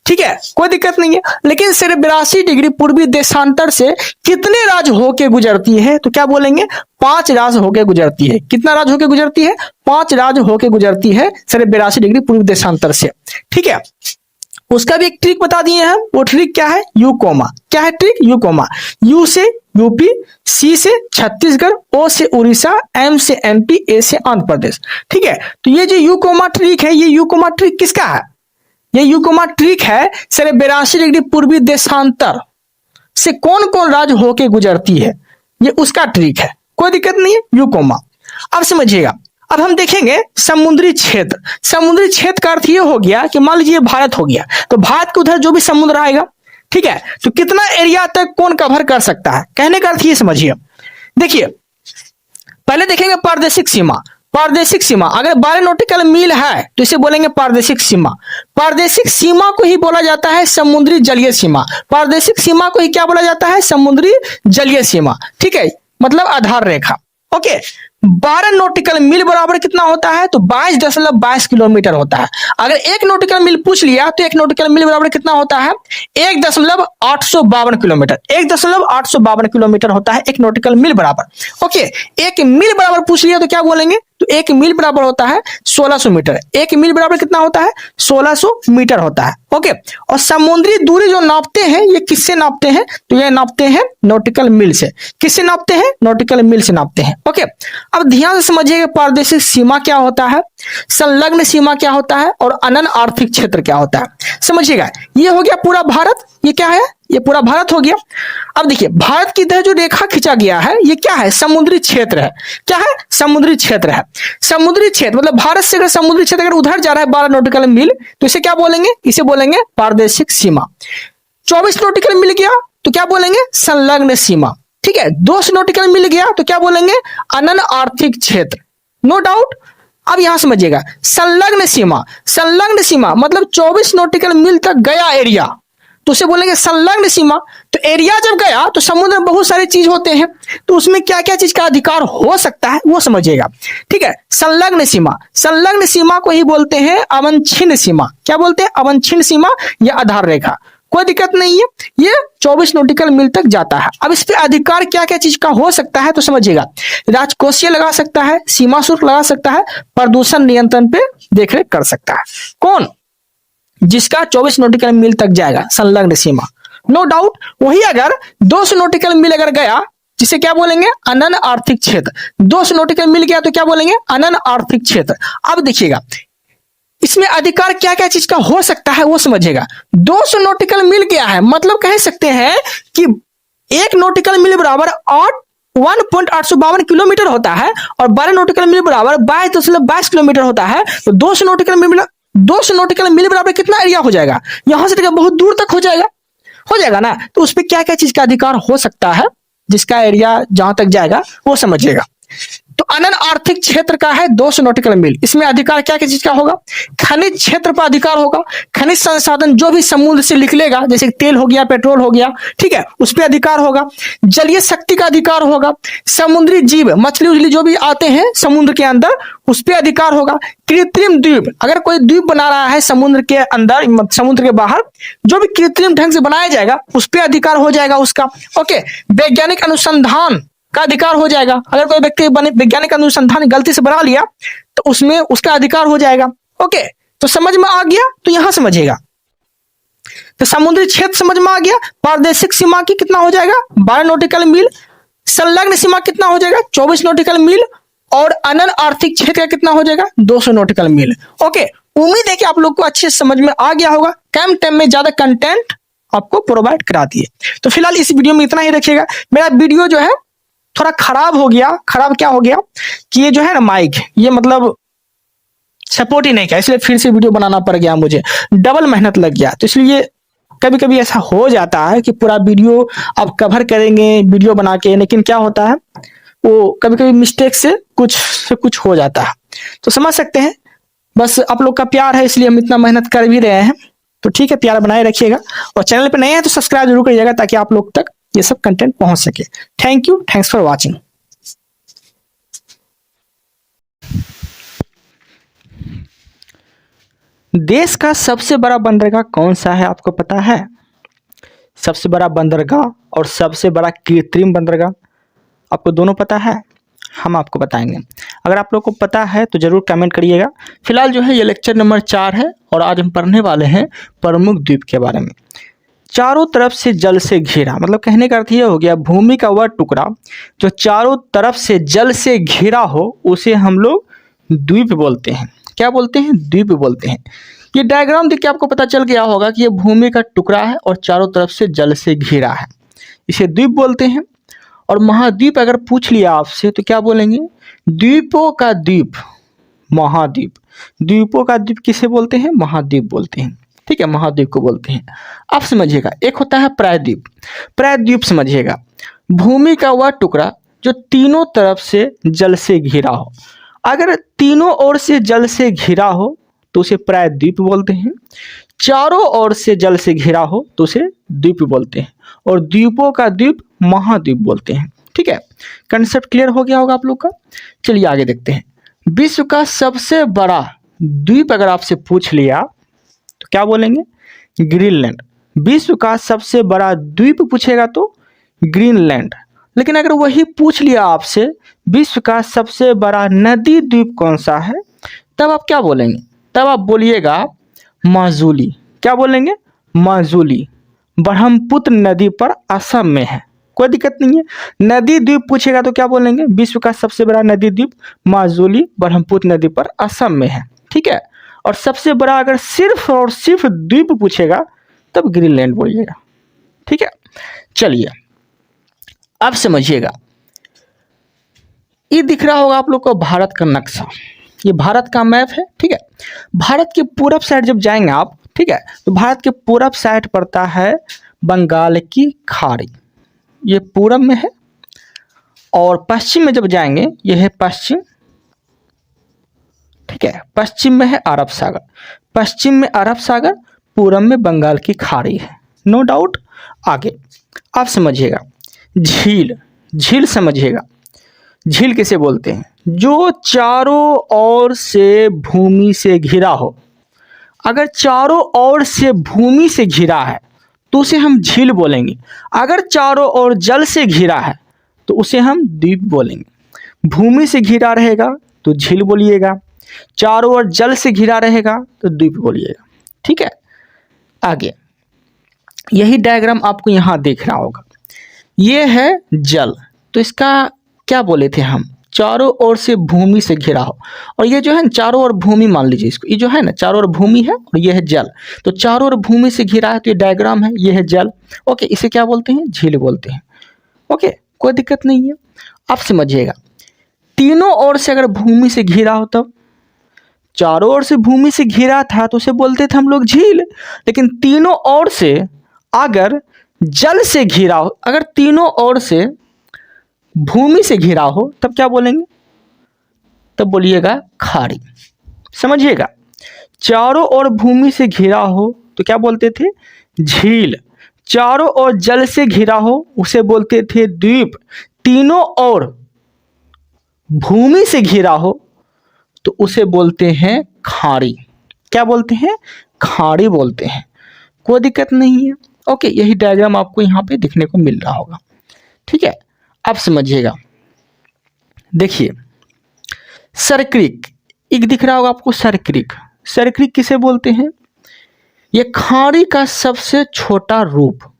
ठीक है, कोई दिक्कत नहीं है। लेकिन 82 डिग्री पूर्वी देशांतर से कितने राज्य होके गुजरती है, तो क्या बोलेंगे, 5 राज्य होके गुजरती है। कितना राज्य होके गुजरती है, 5 राज्य होके गुजरती है 82 डिग्री पूर्वी देशांतर से। ठीक है, उसका भी एक ट्रिक बता दिए हैं, वो ट्रिक क्या है, यू कोमा। क्या है ट्रिक, यू कोमा। यू से यूपी, सी से छत्तीसगढ़, ओ से उड़ीसा, एम से MP, ए से आंध्र प्रदेश। ठीक है, तो ये जो यू कोमा ट्रिक है, ये यू कोमा ट्रिक किसका है, ये यू कोमा ट्रिक है 82 डिग्री पूर्वी देशांतर से कौन कौन राज्य होके गुजरती है, ये उसका ट्रिक है, कोई दिक्कत नहीं है, यू कोमा। अब समझिएगा, अब हम देखेंगे समुद्री क्षेत्र। समुद्री क्षेत्र का अर्थ ये हो गया कि मान लीजिए भारत हो गया, तो भारत के उधर जो भी समुद्र आएगा, ठीक है, तो कितना एरिया तक कौन कवर कर सकता है, कहने का अर्थ ये समझिए। देखिए, पहले देखेंगे पारदेशिक सीमा। पारदेशिक सीमा अगर 12 नॉटिकल मील है तो इसे बोलेंगे पारदेशिक सीमा। पारदेशिक सीमा को ही बोला जाता है समुद्री जलीय सीमा। पारदेशिक सीमा को ही क्या बोला जाता है, समुद्री जलीय सीमा। ठीक है, मतलब आधार रेखा। ओके, 12 नॉटिकल मील बराबर कितना होता है, तो 22.22 किलोमीटर होता है। अगर 1 नॉटिकल मील पूछ लिया तो 1 नॉटिकल मील बराबर कितना होता है, 1.852 किलोमीटर। 1.852 किलोमीटर होता है 1 नॉटिकल मील बराबर। ओके, 1 मील बराबर पूछ लिया तो क्या बोलेंगे, तो 1 मील बराबर होता है 1600 मीटर। 1 मील बराबर कितना होता है, 1600 मीटर होता है। ओके, और समुद्री दूरी जो नापते हैं ये किससे नापते हैं, तो ये नापते हैं नॉटिकल मील से। किससे नापते हैं, नॉटिकल मील से नापते हैं। ओके, अब ध्यान से समझिएगा पारदेशिक सीमा क्या होता है, संलग्न सीमा क्या होता है, और अनन्य आर्थिक क्षेत्र क्या होता है। समझिएगा, ये हो गया पूरा भारत। ये क्या है, ये पूरा भारत हो गया। अब देखिए, भारत की तरह जो रेखा खींचा गया है ये क्या है, समुद्री क्षेत्र है। क्या है, समुद्री क्षेत्र है। समुद्री क्षेत्र मतलब भारत से अगर समुद्री क्षेत्र अगर उधर जा रहा है 12 नॉटिकल मील तो इसे क्या बोलेंगे, इसे बोलेंगे पारदेशिक सीमा। 24 नॉटिकल मील गया तो क्या बोलेंगे, संलग्न सीमा। ठीक है, 200 नॉटिकल मील गया तो क्या बोलेंगे, अनन्य आर्थिक क्षेत्र। No doubt. अब यहां समझिएगा, संलग्न सीमा। संलग्न सीमा मतलब 24 नॉटिकल मील तक गया एरिया तो उसे बोलेंगे संलग्न सीमा। तो एरिया जब गया तो समुद्र में बहुत सारी चीज होते हैं, तो उसमें क्या क्या चीज का अधिकार हो सकता है वो समझिएगा। ठीक है, संलग्न सीमा। संलग्न सीमा को ही बोलते हैं अवच्छिन्न सीमा। क्या बोलते हैं, अवच्छिन्न सीमा या आधार रेखा। कोई दिक्कत नहीं है, ये 24 नॉटिकल मील तक जाता है। अब इस पे अधिकार क्या क्या चीज का हो सकता है तो समझिएगा, राजकोषीय लगा सकता है, सीमा शुल्क लगा सकता है, प्रदूषण नियंत्रण पे देखरेख कर सकता है। कौन, जिसका 24 नॉटिकल मील तक जाएगा संलग्न सीमा। नो डाउट, वही अगर 200 नॉटिकल मील अगर गया, जिसे क्या बोलेंगे, अनन्य आर्थिक क्षेत्र। 200 नॉटिकल मील गया तो क्या बोलेंगे, अनन्य आर्थिक क्षेत्र। अब देखिएगा इसमें अधिकार क्या क्या चीज का हो सकता है वो समझिएगा। 200 नॉटिकल मील गया है मतलब कह सकते हैं कि 1 नॉटिकल मील बराबर 1.852 किलोमीटर होता है और 12 नॉटिकल मील बराबर 22.22 किलोमीटर होता है। तो 200 नॉटिकल मील बराबर कितना एरिया हो जाएगा, यहां से लेकर बहुत दूर तक हो जाएगा ना। तो उस पर क्या क्या चीज का अधिकार हो सकता है, जिसका एरिया जहां तक जाएगा वो समझिएगा। तो अनन्य आर्थिक क्षेत्र का है 200 नॉटिकल मील। इसमें अधिकार क्या क्या चीज का होगा, खनिज क्षेत्र पर अधिकार होगा। खनिज संसाधन जो भी समुद्र से निकलेगा, जैसे तेल हो गया, पेट्रोल हो गया, ठीक है, उस पर अधिकार होगा। जलीय शक्ति का अधिकार होगा। समुद्री जीव, मछली उछली जो भी आते हैं समुद्र के अंदर, उस पर अधिकार होगा। कृत्रिम द्वीप, अगर कोई द्वीप बना रहा है समुद्र के अंदर, समुद्र के बाहर, जो भी कृत्रिम ढंग से बनाया जाएगा उस पर अधिकार हो जाएगा उसका। ओके, वैज्ञानिक अनुसंधान का अधिकार हो जाएगा। अगर कोई व्यक्ति वैज्ञानिक अनुसंधान गलती से बना लिया तो उसमें उसका अधिकार हो जाएगा। ओके, तो समझ में आ गया, तो यहां समझिएगा। तो समुद्री क्षेत्र समझ में आ गया। प्रादेशिक सीमा की कितना हो जाएगा, 12 नॉटिकल मील। संलग्न सीमा कितना हो जाएगा, 24 नॉटिकल मील। और अनन्य आर्थिक क्षेत्र का कितना हो जाएगा, 200 नॉटिकल मील। ओके, उम्मीद है कि आप लोग को अच्छे से समझ में आ गया होगा। कम टाइम में ज्यादा कंटेंट आपको प्रोवाइड करा दिए। तो फिलहाल इस वीडियो में इतना ही रखिएगा। मेरा वीडियो जो है थोड़ा खराब हो गया। खराब क्या हो गया कि ये जो है ना माइक, ये मतलब सपोर्ट ही नहीं किया, इसलिए फिर से वीडियो बनाना पड़ गया मुझे, डबल मेहनत लग गया। तो इसलिए कभी कभी ऐसा हो जाता है कि पूरा वीडियो आप कवर करेंगे वीडियो बना के, लेकिन क्या होता है वो कभी कभी मिस्टेक से कुछ हो जाता है। तो समझ सकते हैं, बस आप लोग का प्यार है इसलिए हम इतना मेहनत कर भी रहे हैं। तो ठीक है, प्यार बनाए रखिएगा और चैनल पे नए हैं तो सब्सक्राइब जरूर करिएगा ताकि आप लोग तक ये सब कंटेंट पहुंच सके। Thank you, thanks for watching. देश का सबसे बड़ा बंदरगाह कौन सा है आपको पता है? सबसे बड़ा बंदरगाह और सबसे बड़ा कृत्रिम बंदरगाह आपको दोनों पता है? हम आपको बताएंगे। अगर आप लोग को पता है तो जरूर कमेंट करिएगा। फिलहाल जो है ये लेक्चर नंबर 4 है और आज हम पढ़ने वाले हैं प्रमुख द्वीप के बारे में। चारों तरफ से जल से घिरा, मतलब कहने का अर्थ ये हो गया भूमि का वह टुकड़ा जो चारों तरफ से जल से घिरा हो उसे हम लोग द्वीप बोलते हैं। क्या बोलते हैं? द्वीप बोलते हैं। ये डायग्राम देख के आपको पता चल गया होगा कि ये भूमि का टुकड़ा है और चारों तरफ से जल से घिरा है, इसे द्वीप बोलते हैं। और महाद्वीप अगर पूछ लिया आपसे तो क्या बोलेंगे? द्वीपों का द्वीप, महाद्वीप। द्वीपों का द्वीप किसे बोलते हैं? महाद्वीप बोलते हैं। ठीक है, महाद्वीप को बोलते हैं। अब समझिएगा, एक होता है प्रायद्वीप। प्रायद्वीप समझिएगा, भूमि का वह टुकड़ा जो तीनों तरफ से जल से घिरा हो। अगर तीनों ओर से जल से घिरा हो तो उसे प्रायद्वीप बोलते हैं। चारों ओर से जल से घिरा हो तो उसे द्वीप बोलते हैं। और द्वीपों का द्वीप महाद्वीप बोलते हैं। ठीक है, कंसेप्ट क्लियर हो गया होगा आप लोग का। चलिए आगे देखते हैं। विश्व का सबसे बड़ा द्वीप अगर आपसे पूछ लिया तो क्या बोलेंगे? ग्रीनलैंड। विश्व का सबसे बड़ा द्वीप पूछेगा तो ग्रीनलैंड। लेकिन अगर वही पूछ लिया आपसे विश्व का सबसे बड़ा नदी द्वीप कौन सा है, तब आप क्या बोलेंगे? तब आप बोलिएगा माजुली। क्या बोलेंगे? माजुली। ब्रह्मपुत्र नदी पर असम में है, कोई दिक्कत नहीं है। नदी द्वीप पूछेगा तो क्या बोलेंगे? विश्व का सबसे बड़ा नदी द्वीप माजुली ब्रह्मपुत्र नदी पर असम में है। ठीक है, और सबसे बड़ा अगर सिर्फ और सिर्फ द्वीप पूछेगा तब ग्रीनलैंड बोलिएगा। ठीक है, चलिए अब समझिएगा। ये दिख रहा होगा आप लोग को भारत का नक्शा, ये भारत का मैप है। ठीक है, भारत के पूरब साइड जब जाएंगे आप, ठीक है, तो भारत के पूरब साइड पड़ता है बंगाल की खाड़ी, ये पूरब में है। और पश्चिम में जब जाएंगे ये है पश्चिम। ठीक है, पश्चिम में है अरब सागर, पश्चिम में अरब सागर, पूरब में बंगाल की खाड़ी है। No doubt. आगे आप समझिएगा, झील। झील समझिएगा, झील किसे बोलते हैं? जो चारों ओर से भूमि से घिरा हो। अगर चारों ओर से भूमि से घिरा है तो उसे हम झील बोलेंगे। अगर चारों ओर जल से घिरा है तो उसे हम द्वीप बोलेंगे। भूमि से घिरा रहेगा तो झील बोलिएगा, चारों ओर जल से घिरा रहेगा तो द्वीप बोलिएगा। ठीक है, आगे यही डायग्राम आपको यहाँ दिख रहा होगा, ये है जल, तो इसका क्या बोले थे हम, चारों ओर से भूमि से घिरा हो, और ये जो है ना चारों ओर भूमि मान लीजिए इसको, ये जो है ना चारों ओर भूमि है और ये है जल, तो चारों ओर भूमि से घिरा है, तो ये डायग्राम है, ये है जल। ओके, इसे क्या बोलते हैं, झील बोलते हैं। ओके, कोई दिक्कत नहीं है, आप समझिएगा। तीनों ओर से अगर भूमि से घिरा हो, तब चारों ओर से भूमि से घिरा था तो उसे बोलते थे हम लोग झील, लेकिन तीनों ओर से अगर जल से घिरा हो, अगर तीनों ओर से भूमि से घिरा हो, तब क्या बोलेंगे, तब बोलिएगा खाड़ी। समझिएगा, चारों ओर भूमि से घिरा हो तो क्या बोलते थे, झील। चारों ओर जल से घिरा हो उसे बोलते थे द्वीप। तीनों ओर भूमि से घिरा हो तो उसे बोलते हैं खाड़ी। क्या बोलते हैं, खाड़ी बोलते हैं। कोई दिक्कत नहीं है। ओके, यही डायग्राम आपको यहाँ पे दिखने को मिल रहा होगा। ठीक है, अब समझिएगा। देखिए, सरक्रिक, एक दिख रहा होगा आपको, सरक्रिक। सरक्रिक किसे बोलते हैं, ये खाड़ी का सबसे छोटा रूप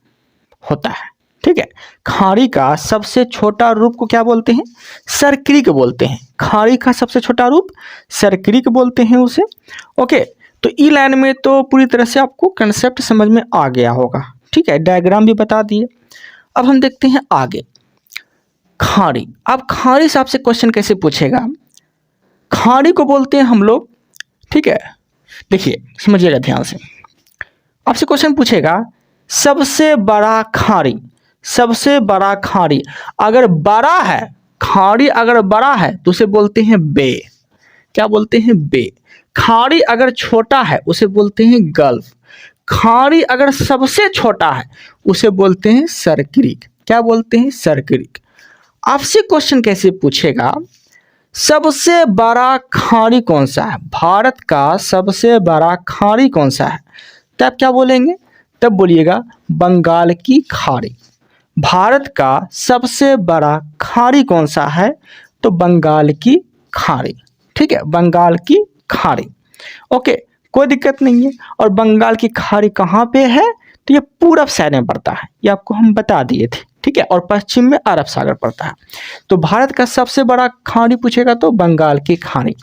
होता है। ठीक है, खाड़ी का सबसे छोटा रूप को क्या बोलते हैं, सरक्रिक बोलते हैं। खाड़ी का सबसे छोटा रूप सरक्रिक बोलते हैं उसे। ओके, तो ई लाइन में तो पूरी तरह से आपको कंसेप्ट समझ में आ गया होगा। ठीक है, डायग्राम भी बता दिए। अब हम देखते हैं आगे, खाड़ी। अब खाड़ी से आपसे क्वेश्चन कैसे पूछेगा, खाड़ी को बोलते हैं हम लोग, ठीक है, देखिए समझिएगा ध्यान से, आपसे क्वेश्चन पूछेगा सबसे बड़ा खाड़ी, सबसे बड़ा खाड़ी। अगर बड़ा है, खाड़ी अगर बड़ा है तो उसे बोलते हैं बे। क्या बोलते हैं, बे। खाड़ी अगर छोटा है उसे बोलते हैं गल्फ। खाड़ी अगर सबसे छोटा है उसे बोलते हैं सरक्रिक। क्या बोलते हैं, सरक्रिक। आपसे क्वेश्चन कैसे पूछेगा, सबसे बड़ा खाड़ी कौन सा है, भारत का सबसे बड़ा खाड़ी कौन सा है, तब क्या बोलेंगे, तब बोलिएगा बंगाल की खाड़ी। भारत का सबसे बड़ा खाड़ी कौन सा है, तो बंगाल की खाड़ी। ठीक है, बंगाल की खाड़ी। ओके, कोई दिक्कत नहीं है। और बंगाल की खाड़ी कहाँ पे है, तो ये पूरब साइड में पड़ता है, ये आपको हम बता दिए थे। ठीक है, और पश्चिम में अरब सागर पड़ता है। तो भारत का सबसे बड़ा खाड़ी पूछेगा तो बंगाल की खाड़ी।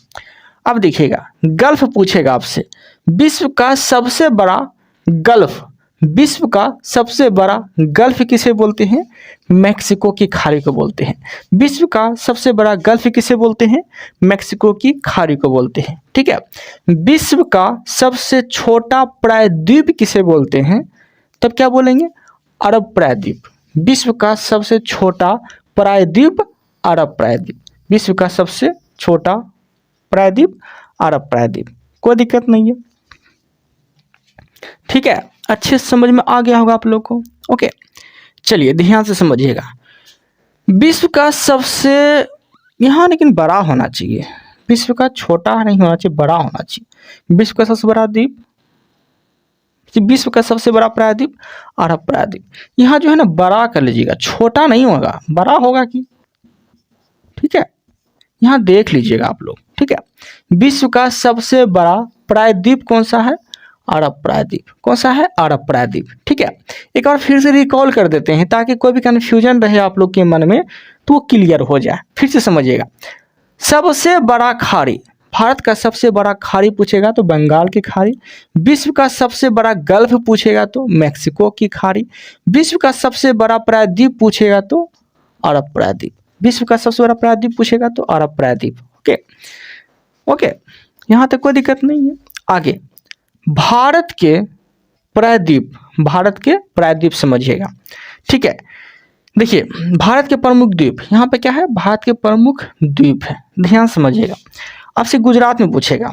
अब देखिएगा, गल्फ पूछेगा आपसे, विश्व का सबसे बड़ा गल्फ, विश्व का सबसे बड़ा गल्फ किसे बोलते हैं, मैक्सिको की खाड़ी को बोलते हैं। विश्व का सबसे बड़ा गल्फ किसे बोलते हैं, मैक्सिको की खाड़ी को बोलते हैं। ठीक है, विश्व का सबसे छोटा प्रायद्वीप किसे बोलते हैं, तब क्या बोलेंगे, अरब प्रायद्वीप। विश्व का सबसे छोटा प्रायद्वीप अरब प्रायद्वीप। विश्व का सबसे छोटा प्रायद्वीप अरब प्रायद्वीप। कोई दिक्कत नहीं है। ठीक है, अच्छे से समझ में आ गया होगा आप लोग को। ओके, चलिए ध्यान से समझिएगा। विश्व का सबसे, यहाँ लेकिन बड़ा होना चाहिए, विश्व का छोटा नहीं होना चाहिए, बड़ा होना चाहिए। विश्व का सबसे बड़ा द्वीप, विश्व का सबसे बड़ा प्रायद्वीप अरब प्रायद्वीप। यहाँ जो है ना बड़ा कर लीजिएगा, छोटा नहीं होगा, बड़ा होगा कि। ठीक है, यहाँ देख लीजिएगा आप लोग। ठीक है, विश्व का सबसे बड़ा प्रायद्वीप कौन सा है, अरब प्रायद्वीप। कौन सा है, अरब प्रायद्वीप। ठीक है, एक बार फिर से रिकॉल कर देते हैं ताकि कोई भी कन्फ्यूजन रहे आप लोग के मन में तो वो क्लियर हो जाए। फिर से समझिएगा, सबसे बड़ा खाड़ी, भारत का सबसे बड़ा खाड़ी पूछेगा तो बंगाल की खाड़ी। विश्व का सबसे बड़ा गल्फ पूछेगा तो मैक्सिको की खाड़ी। विश्व का सबसे बड़ा प्रायद्वीप पूछेगा तो अरब प्रायद्वीप। विश्व का सबसे बड़ा प्रायद्वीप पूछेगा तो अरब प्रायद्वीप। ओके ओके, यहाँ तक कोई दिक्कत नहीं है। आगे, भारत के प्रायद्वीप, भारत के प्रायद्वीप समझिएगा। ठीक है, देखिए भारत के प्रमुख द्वीप, यहाँ पे क्या है, भारत के प्रमुख द्वीप है। ध्यान समझिएगा। आपसे गुजरात में पूछेगा,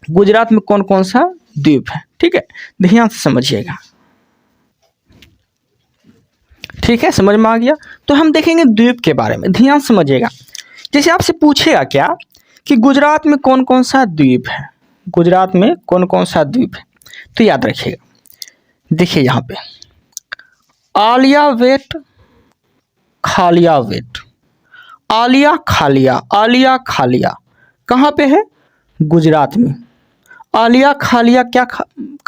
गुजरात में कौन कौन सा द्वीप है। ठीक है, ध्यान से समझिएगा। ठीक है, समझ में आ गया। तो हम देखेंगे द्वीप के बारे में, ध्यान समझिएगा। जैसे आपसे पूछेगा क्या कि गुजरात में कौन कौन सा द्वीप है, गुजरात में कौन कौन सा द्वीप है, तो याद रखिएगा। देखिए यहाँ पे आलिया वेट, खालिया वेट, आलिया खालिया, आलिया खालिया कहाँ पे है, गुजरात में। आलिया खालिया क्या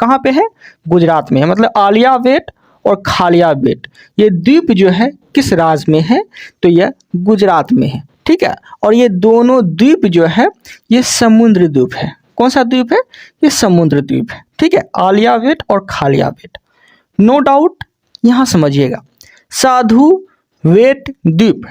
कहाँ पे है? गुजरात में है। मतलब आलिया बेट और खालिया बेट, ये द्वीप जो है किस राज्य में है? तो यह गुजरात में है। ठीक है, और ये दोनों द्वीप जो है ये समुद्र द्वीप है। कौन सा द्वीप है? ये समुद्र द्वीप है। ठीक है, आलिया बेट और खालिया बेट। नो डाउट, यहाँ समझिएगा। साधु वेट द्वीप,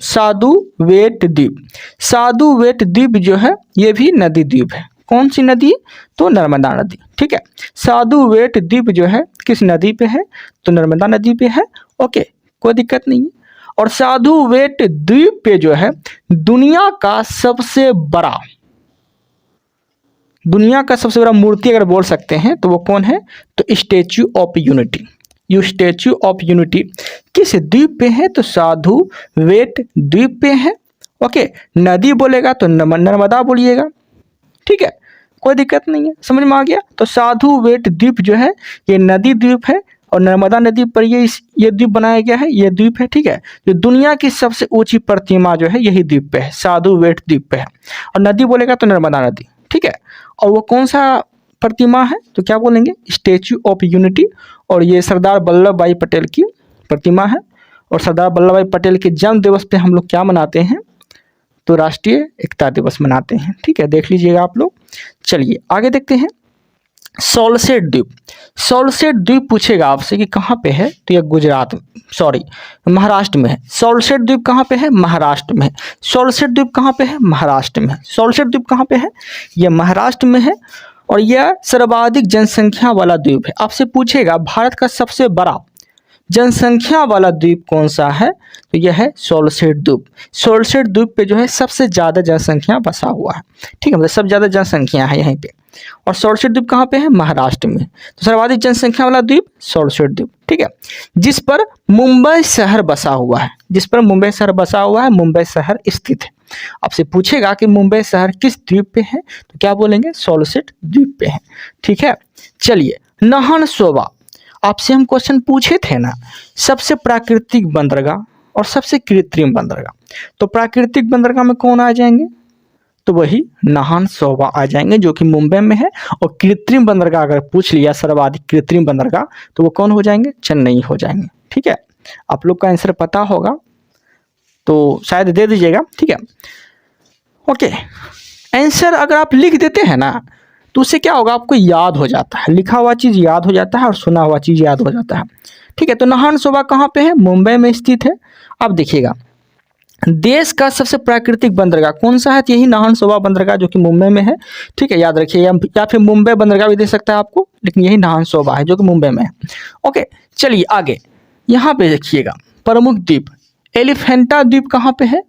साधु वेट द्वीप, साधु वेट द्वीप जो है ये भी नदी द्वीप है। कौन सी नदी? तो नर्मदा नदी। ठीक है, साधु वेट द्वीप जो है किस नदी पे है? तो नर्मदा नदी पे है। ओके, कोई दिक्कत नहीं है। और साधु वेट द्वीप पे जो है दुनिया का सबसे बड़ा मूर्ति अगर बोल सकते हैं तो वो कौन है? तो स्टैच्यू ऑफ यूनिटी। ये स्टैच्यू ऑफ यूनिटी किस द्वीप पे है? तो साधु वेट द्वीप पे है। ओके, नदी बोलेगा तो नर्मदा बोलिएगा। ठीक है, कोई दिक्कत नहीं है, समझ में आ गया। तो साधु वेट द्वीप जो है ये नदी द्वीप है और नर्मदा नदी पर ये द्वीप बनाया गया है, ये द्वीप है। ठीक है, जो दुनिया की सबसे ऊंची प्रतिमा जो है यही द्वीप पे है, साधु वेट द्वीप पे है। और नदी बोलेगा तो नर्मदा नदी। ठीक है, और वो कौन सा प्रतिमा है? तो क्या बोलेंगे? Statue of unity. और ये सरदार वल्लभ भाई पटेल की प्रतिमा है। और सरदार वल्लभ भाई पटेल के जन्म दिवस पे हम लोग क्या मनाते हैं? तो राष्ट्रीय एकता दिवस मनाते हैं। ठीक है, देख लीजिएगा आप लोग। चलिए आगे देखते हैं। सॉल्सेट द्वीप, सॉल्सेट द्वीप पूछेगा आपसे कि कहाँ पे है? तो यह महाराष्ट्र में है। सॉल्सेट द्वीप कहाँ पे है? महाराष्ट्र में है। सॉल्सेट द्वीप कहाँ पे है? महाराष्ट्र में है। सॉल्सेट द्वीप कहाँ पे है? यह महाराष्ट्र में है। और यह सर्वाधिक जनसंख्या वाला द्वीप है। आपसे पूछेगा भारत का सबसे बड़ा जनसंख्या वाला द्वीप कौन सा है? तो यह है सॉल्सेट द्वीप। सॉल्सेट द्वीप पे जो है सबसे ज़्यादा जनसंख्या बसा हुआ है। ठीक है, मतलब सबसे ज़्यादा जनसंख्या है यहीं पे। और सॉल्सेट द्वीप कहाँ पे है? महाराष्ट्र में। तो सर्वाधिक जनसंख्या वाला द्वीप सॉल्सेट द्वीप। ठीक है, जिस पर मुंबई शहर बसा हुआ है, जिस पर मुंबई शहर बसा हुआ है, मुंबई शहर स्थित है। आपसे पूछेगा कि मुंबई शहर किस द्वीप पे है? तो क्या बोलेंगे? सॉल्सेट द्वीप पे है। ठीक है, चलिए नाहन सोबा, आपसे हम क्वेश्चन पूछे थे ना, सबसे प्राकृतिक बंदरगाह और सबसे कृत्रिम बंदरगाह। तो प्राकृतिक बंदरगाह में कौन आ जाएंगे? तो वही नाहन सोबा आ जाएंगे, जो कि मुंबई में है। और कृत्रिम बंदरगाह अगर पूछ लिया, सर्वाधिक कृत्रिम बंदरगाह, तो वो कौन हो जाएंगे? चेन्नई हो जाएंगे। ठीक है, आप लोग का आंसर पता होगा तो शायद दे दीजिएगा। ठीक है, ओके। आंसर अगर आप लिख देते हैं ना तो उससे क्या होगा? आपको याद हो जाता है, लिखा हुआ चीज़ याद हो जाता है और सुना हुआ चीज़ याद हो जाता है। ठीक है, तो नाहन सोबा कहाँ पे है? मुंबई में स्थित है। अब देखिएगा, देश का सबसे प्राकृतिक बंदरगाह कौन सा है? तो यही नाहन सोबा बंदरगाह, जो कि मुंबई में है। ठीक है, याद रखिए, या फिर मुंबई बंदरगाह भी दे सकता है आपको, लेकिन यही नाहन सोबा है जो कि मुंबई में है। ओके, चलिए आगे यहाँ पे देखिएगा, प्रमुख द्वीप। एलिफेंटा द्वीप कहाँ पे है?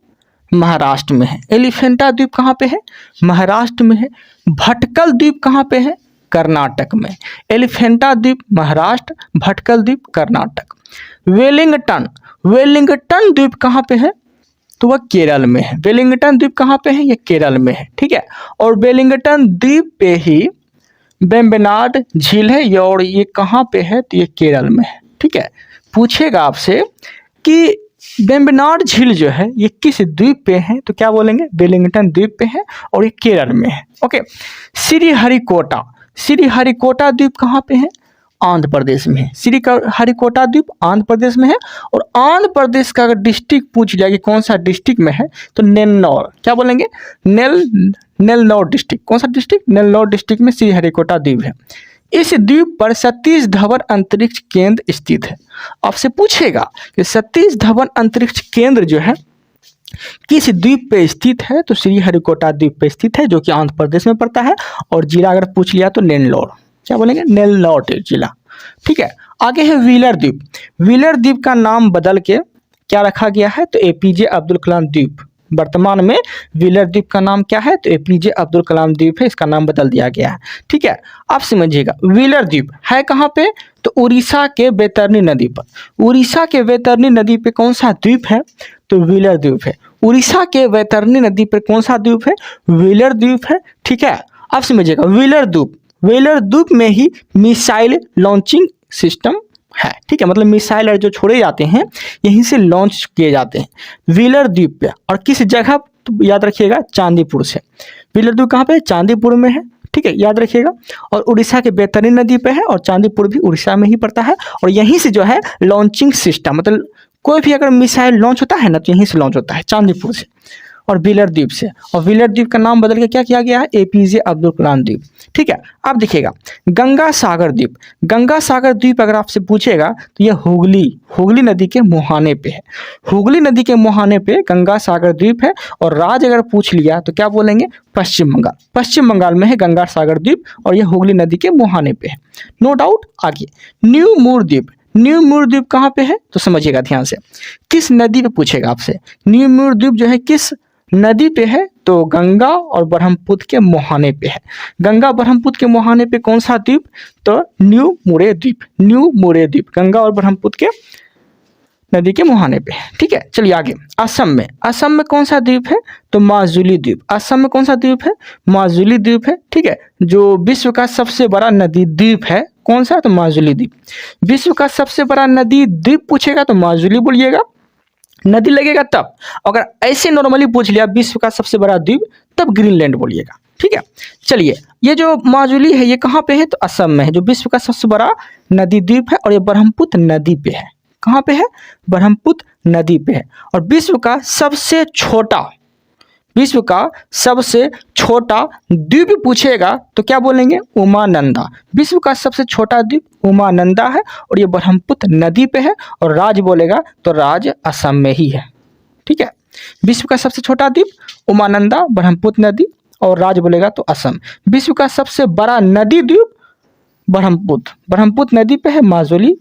महाराष्ट्र में है। एलिफेंटा द्वीप कहाँ पे है? महाराष्ट्र में है। भटकल द्वीप कहाँ पे है? कर्नाटक में। एलिफेंटा द्वीप महाराष्ट्र, भटकल द्वीप कर्नाटक। वेलिंगटन, वेलिंगटन द्वीप कहाँ पे है? तो वह केरल में है। वेलिंगटन द्वीप कहाँ पे है? ये केरल में है। ठीक है, और वेलिंगटन द्वीप पे ही वेम्बनाड झील है, और ये कहाँ पे है? तो ये केरल में है। ठीक है, पूछेगा आपसे कि वेम्बनाड झील जो है ये किस द्वीप पे है? तो क्या बोलेंगे? वेलिंगटन द्वीप पे है और ये केरल में है। ओके, श्रीहरिकोटा, श्रीहरिकोटा द्वीप कहाँ पे है? आंध्र प्रदेश में है। श्रीहरिकोटा द्वीप आंध्र प्रदेश में है। और आंध्र प्रदेश का अगर डिस्ट्रिक्ट पूछ लिया कि कौन सा डिस्ट्रिक्ट में है, तो नेल्लौर, क्या बोलेंगे? नेल्लौर डिस्ट्रिक्ट। कौन सा डिस्ट्रिक्ट? नेल्लौर डिस्ट्रिक्ट में श्रीहरिकोटा द्वीप है। इस द्वीप पर सतीश धवन अंतरिक्ष केंद्र स्थित है। आपसे पूछेगा कि सतीश धवन अंतरिक्ष केंद्र जो है किस द्वीप पे स्थित है? तो श्रीहरिकोटा द्वीप पे स्थित है, जो कि आंध्र प्रदेश में पड़ता है। और जिला अगर पूछ लिया तो नेल्लौर, क्या बोलेंगे? नेल्लौर जिला। ठीक है, आगे है व्हीलर द्वीप। व्हीलर द्वीप का नाम बदल के क्या रखा गया है? तो एपीजे अब्दुल कलाम द्वीप। वर्तमान में व्हीलर द्वीप का नाम क्या है? तो एपीजे अब्दुल कलाम द्वीप है, इसका नाम बदल दिया गया है। ठीक है, आप समझिएगा, व्हीलर द्वीप है कहाँ पे? तो उड़ीसा के बैतरनी नदी पर। उड़ीसा के बैतरनी नदी पे कौन सा द्वीप है? तो व्हीलर द्वीप है। उड़ीसा के बैतरनी नदी पर कौन सा द्वीप है? व्हीलर द्वीप है। ठीक है, आप समझिएगा, व्हीलर द्वीप में ही मिसाइल लॉन्चिंग सिस्टम है। ठीक है, मतलब मिसाइल जो छोड़े जाते हैं यहीं से लॉन्च किए जाते हैं व्हीलर द्वीप पे। और किस जगह? तो याद रखिएगा, चांदीपुर से। व्हीलर द्वीप कहाँ पे? चांदीपुर में है। ठीक है, याद रखिएगा। और उड़ीसा के बेतरनी नदी पे है और चांदीपुर भी उड़ीसा में ही पड़ता है। और यहीं से जो है लॉन्चिंग सिस्टम, मतलब कोई भी अगर मिसाइल लॉन्च होता है ना तो यहीं से लॉन्च होता है, चांदीपुर से और व्हीलर द्वीप से। और व्हीलर द्वीप का नाम बदल के क्या किया गया है, एपीजे अब्दुल कलाम द्वीप। ठीक है, अब देखिएगा गंगा सागर द्वीप। गंगा सागर द्वीप अगर आपसे पूछेगा तो ये हुगली नदी के मुहाने पे है। हुगली नदी के मुहाने पे गंगा सागर द्वीप है। और राज्य अगर पूछ लिया तो क्या बोलेंगे, पश्चिम बंगाल। पश्चिम बंगाल में है गंगा सागर द्वीप और ये हुगली नदी के मुहाने पे है, नो डाउट। आगे न्यू मूर द्वीप। न्यू मूर द्वीप कहाँ पे है तो समझिएगा ध्यान से, किस नदी पे पूछेगा आपसे। न्यू मूर द्वीप जो है किस नदी पे है तो गंगा और ब्रह्मपुत्र के मुहाने पे है। गंगा ब्रह्मपुत्र के मुहाने पे कौन सा द्वीप तो न्यू मुरे द्वीप। न्यू मुरे द्वीप गंगा और ब्रह्मपुत्र के नदी के मुहाने पे है। ठीक है, चलिए आगे। असम में कौन सा द्वीप है तो माजुली द्वीप। असम में कौन सा द्वीप है, माजुली द्वीप है। ठीक है, जो विश्व का सबसे बड़ा नदी द्वीप है कौन सा तो माजुली द्वीप। विश्व का सबसे बड़ा नदी द्वीप पूछेगा तो माजुली बोलिएगा, नदी लगेगा तब। अगर ऐसे नॉर्मली पूछ लिया विश्व का सबसे बड़ा द्वीप तब ग्रीनलैंड बोलिएगा। ठीक है, चलिए ये जो माजुली है ये कहाँ पे है तो असम में है, जो विश्व का सबसे बड़ा नदी द्वीप है। और ये ब्रह्मपुत्र नदी पे है। कहाँ पे है, ब्रह्मपुत्र नदी पे है। और विश्व का सबसे छोटा द्वीप पूछेगा तो क्या बोलेंगे, उमानंदा। विश्व का सबसे छोटा द्वीप उमानंदा है और ये ब्रह्मपुत्र नदी पे है। और राज्य बोलेगा तो राज्य असम में ही है। ठीक है, विश्व का सबसे छोटा द्वीप उमानंदा, ब्रह्मपुत्र नदी, और राज्य बोलेगा तो असम। विश्व का सबसे बड़ा नदी द्वीप ब्रह्मपुत्र नदी पे है, माजुली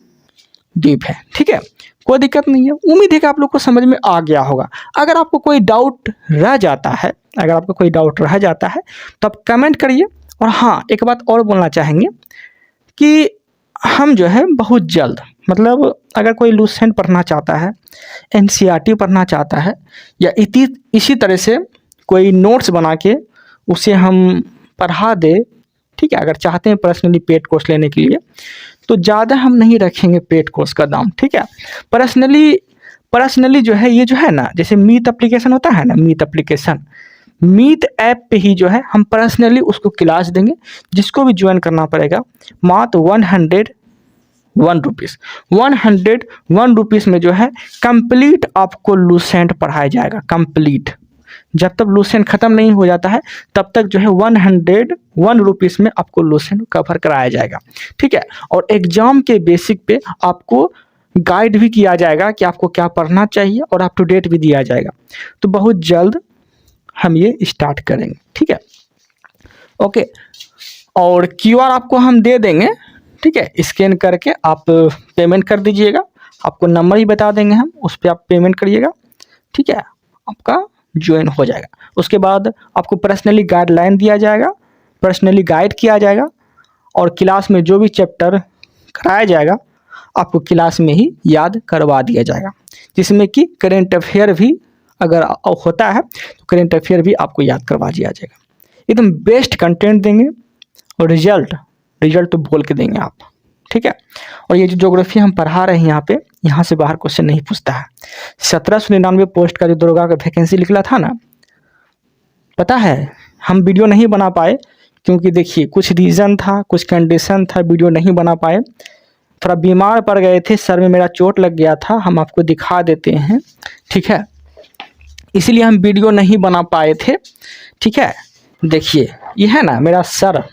द्वीप है। ठीक है, कोई दिक्कत नहीं है। उम्मीद है कि आप लोग को समझ में आ गया होगा। अगर आपको कोई डाउट रह जाता है तो आप कमेंट करिए। और हाँ, एक बात और बोलना चाहेंगे कि हम जो है बहुत जल्द, मतलब अगर कोई लूसेंट पढ़ना चाहता है, एनसीईआरटी पढ़ना चाहता है, या इसी तरह से कोई नोट्स बना के उसे हम पढ़ा दे, ठीक है, अगर चाहते हैं पर्सनली पेड कोर्स लेने के लिए तो ज़्यादा हम नहीं रखेंगे पेड कोर्स का दाम। ठीक है, पर्सनली जो है ये जो है ना, जैसे मीट एप्लीकेशन होता है ना, मीट ऐप पे ही जो है हम पर्सनली उसको क्लास देंगे। जिसको भी ज्वाइन करना पड़ेगा मात्र 101 रुपीज़ में जो है कंप्लीट आपको लूसेंट पढ़ाया जाएगा। कंप्लीट, जब तक लूसेंट ख़त्म नहीं हो जाता है तब तक जो है 101 रुपीज़ में आपको लूसेंट कवर कराया जाएगा। ठीक है, और एग्ज़ाम के बेसिक पे आपको गाइड भी किया जाएगा कि आपको क्या पढ़ना चाहिए और अप टू डेट भी दिया जाएगा। तो बहुत जल्द हम ये स्टार्ट करेंगे। ठीक है, ओके। और क्यूआर आपको हम दे देंगे। ठीक है, स्कैन करके आप पेमेंट कर दीजिएगा। आपको नंबर ही बता देंगे हम, उस पर आप पेमेंट करिएगा। ठीक है, आपका ज्वाइन हो जाएगा। उसके बाद आपको पर्सनली गाइडलाइन दिया जाएगा, पर्सनली गाइड किया जाएगा। और क्लास में जो भी चैप्टर कराया जाएगा आपको क्लास में ही याद करवा दिया जाएगा। जिसमें कि करेंट अफेयर भी अगर होता है तो करेंट अफेयर भी आपको याद करवा दिया जाएगा। एकदम बेस्ट कंटेंट देंगे और रिजल्ट तो बोल के देंगे आप। ठीक है, और ये जो ज्योग्राफी हम पढ़ा रहे हैं यहाँ से बाहर क्वेश्चन नहीं पूछता है। 1799 पोस्ट का जो दरोगा का वैकेंसी निकला था ना, पता है हम वीडियो नहीं बना पाए क्योंकि देखिए कुछ रीज़न था, कुछ कंडीशन था, वीडियो नहीं बना पाए। थोड़ा बीमार पड़ गए थे, सर में मेरा चोट लग गया था, हम आपको दिखा देते हैं। ठीक है, इसीलिए हम वीडियो नहीं बना पाए थे। ठीक है, देखिए ये है ना मेरा सर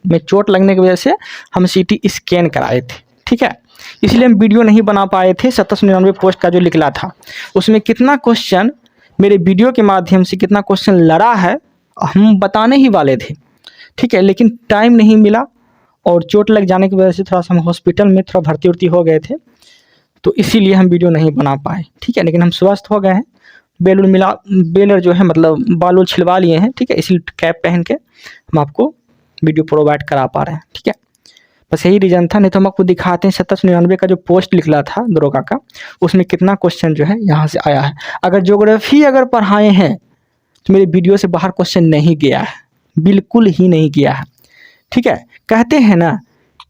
में चोट लगने की वजह से हम सीटी स्कैन कराए थे। ठीक है, इसलिए हम वीडियो नहीं बना पाए थे। 1799 पोस्ट का जो निकला था उसमें कितना क्वेश्चन मेरे वीडियो के माध्यम से कितना क्वेश्चन लड़ा है हम बताने ही वाले थे। ठीक है, लेकिन टाइम नहीं मिला और चोट लग जाने की वजह से थोड़ा सा हम हॉस्पिटल में थोड़ा भर्ती हो गए थे, तो इसीलिए हम वीडियो नहीं बना पाए। ठीक है, लेकिन हम स्वस्थ हो गए हैं। बेलर जो है मतलब बाल छिलवा लिए हैं। ठीक है, इसी कैप पहन के हम आपको वीडियो प्रोवाइड करा पा रहे हैं। ठीक है, बस यही रीज़न था। नहीं तो हम आपको दिखाते हैं 1799 का जो पोस्ट निकला था दरोगा का, उसमें कितना क्वेश्चन जो है यहाँ से आया है। अगर ज्योग्राफी अगर पढ़ाए हैं तो मेरे वीडियो से बाहर क्वेश्चन नहीं गया है, बिल्कुल ही नहीं गया है। ठीक है, कहते हैं ना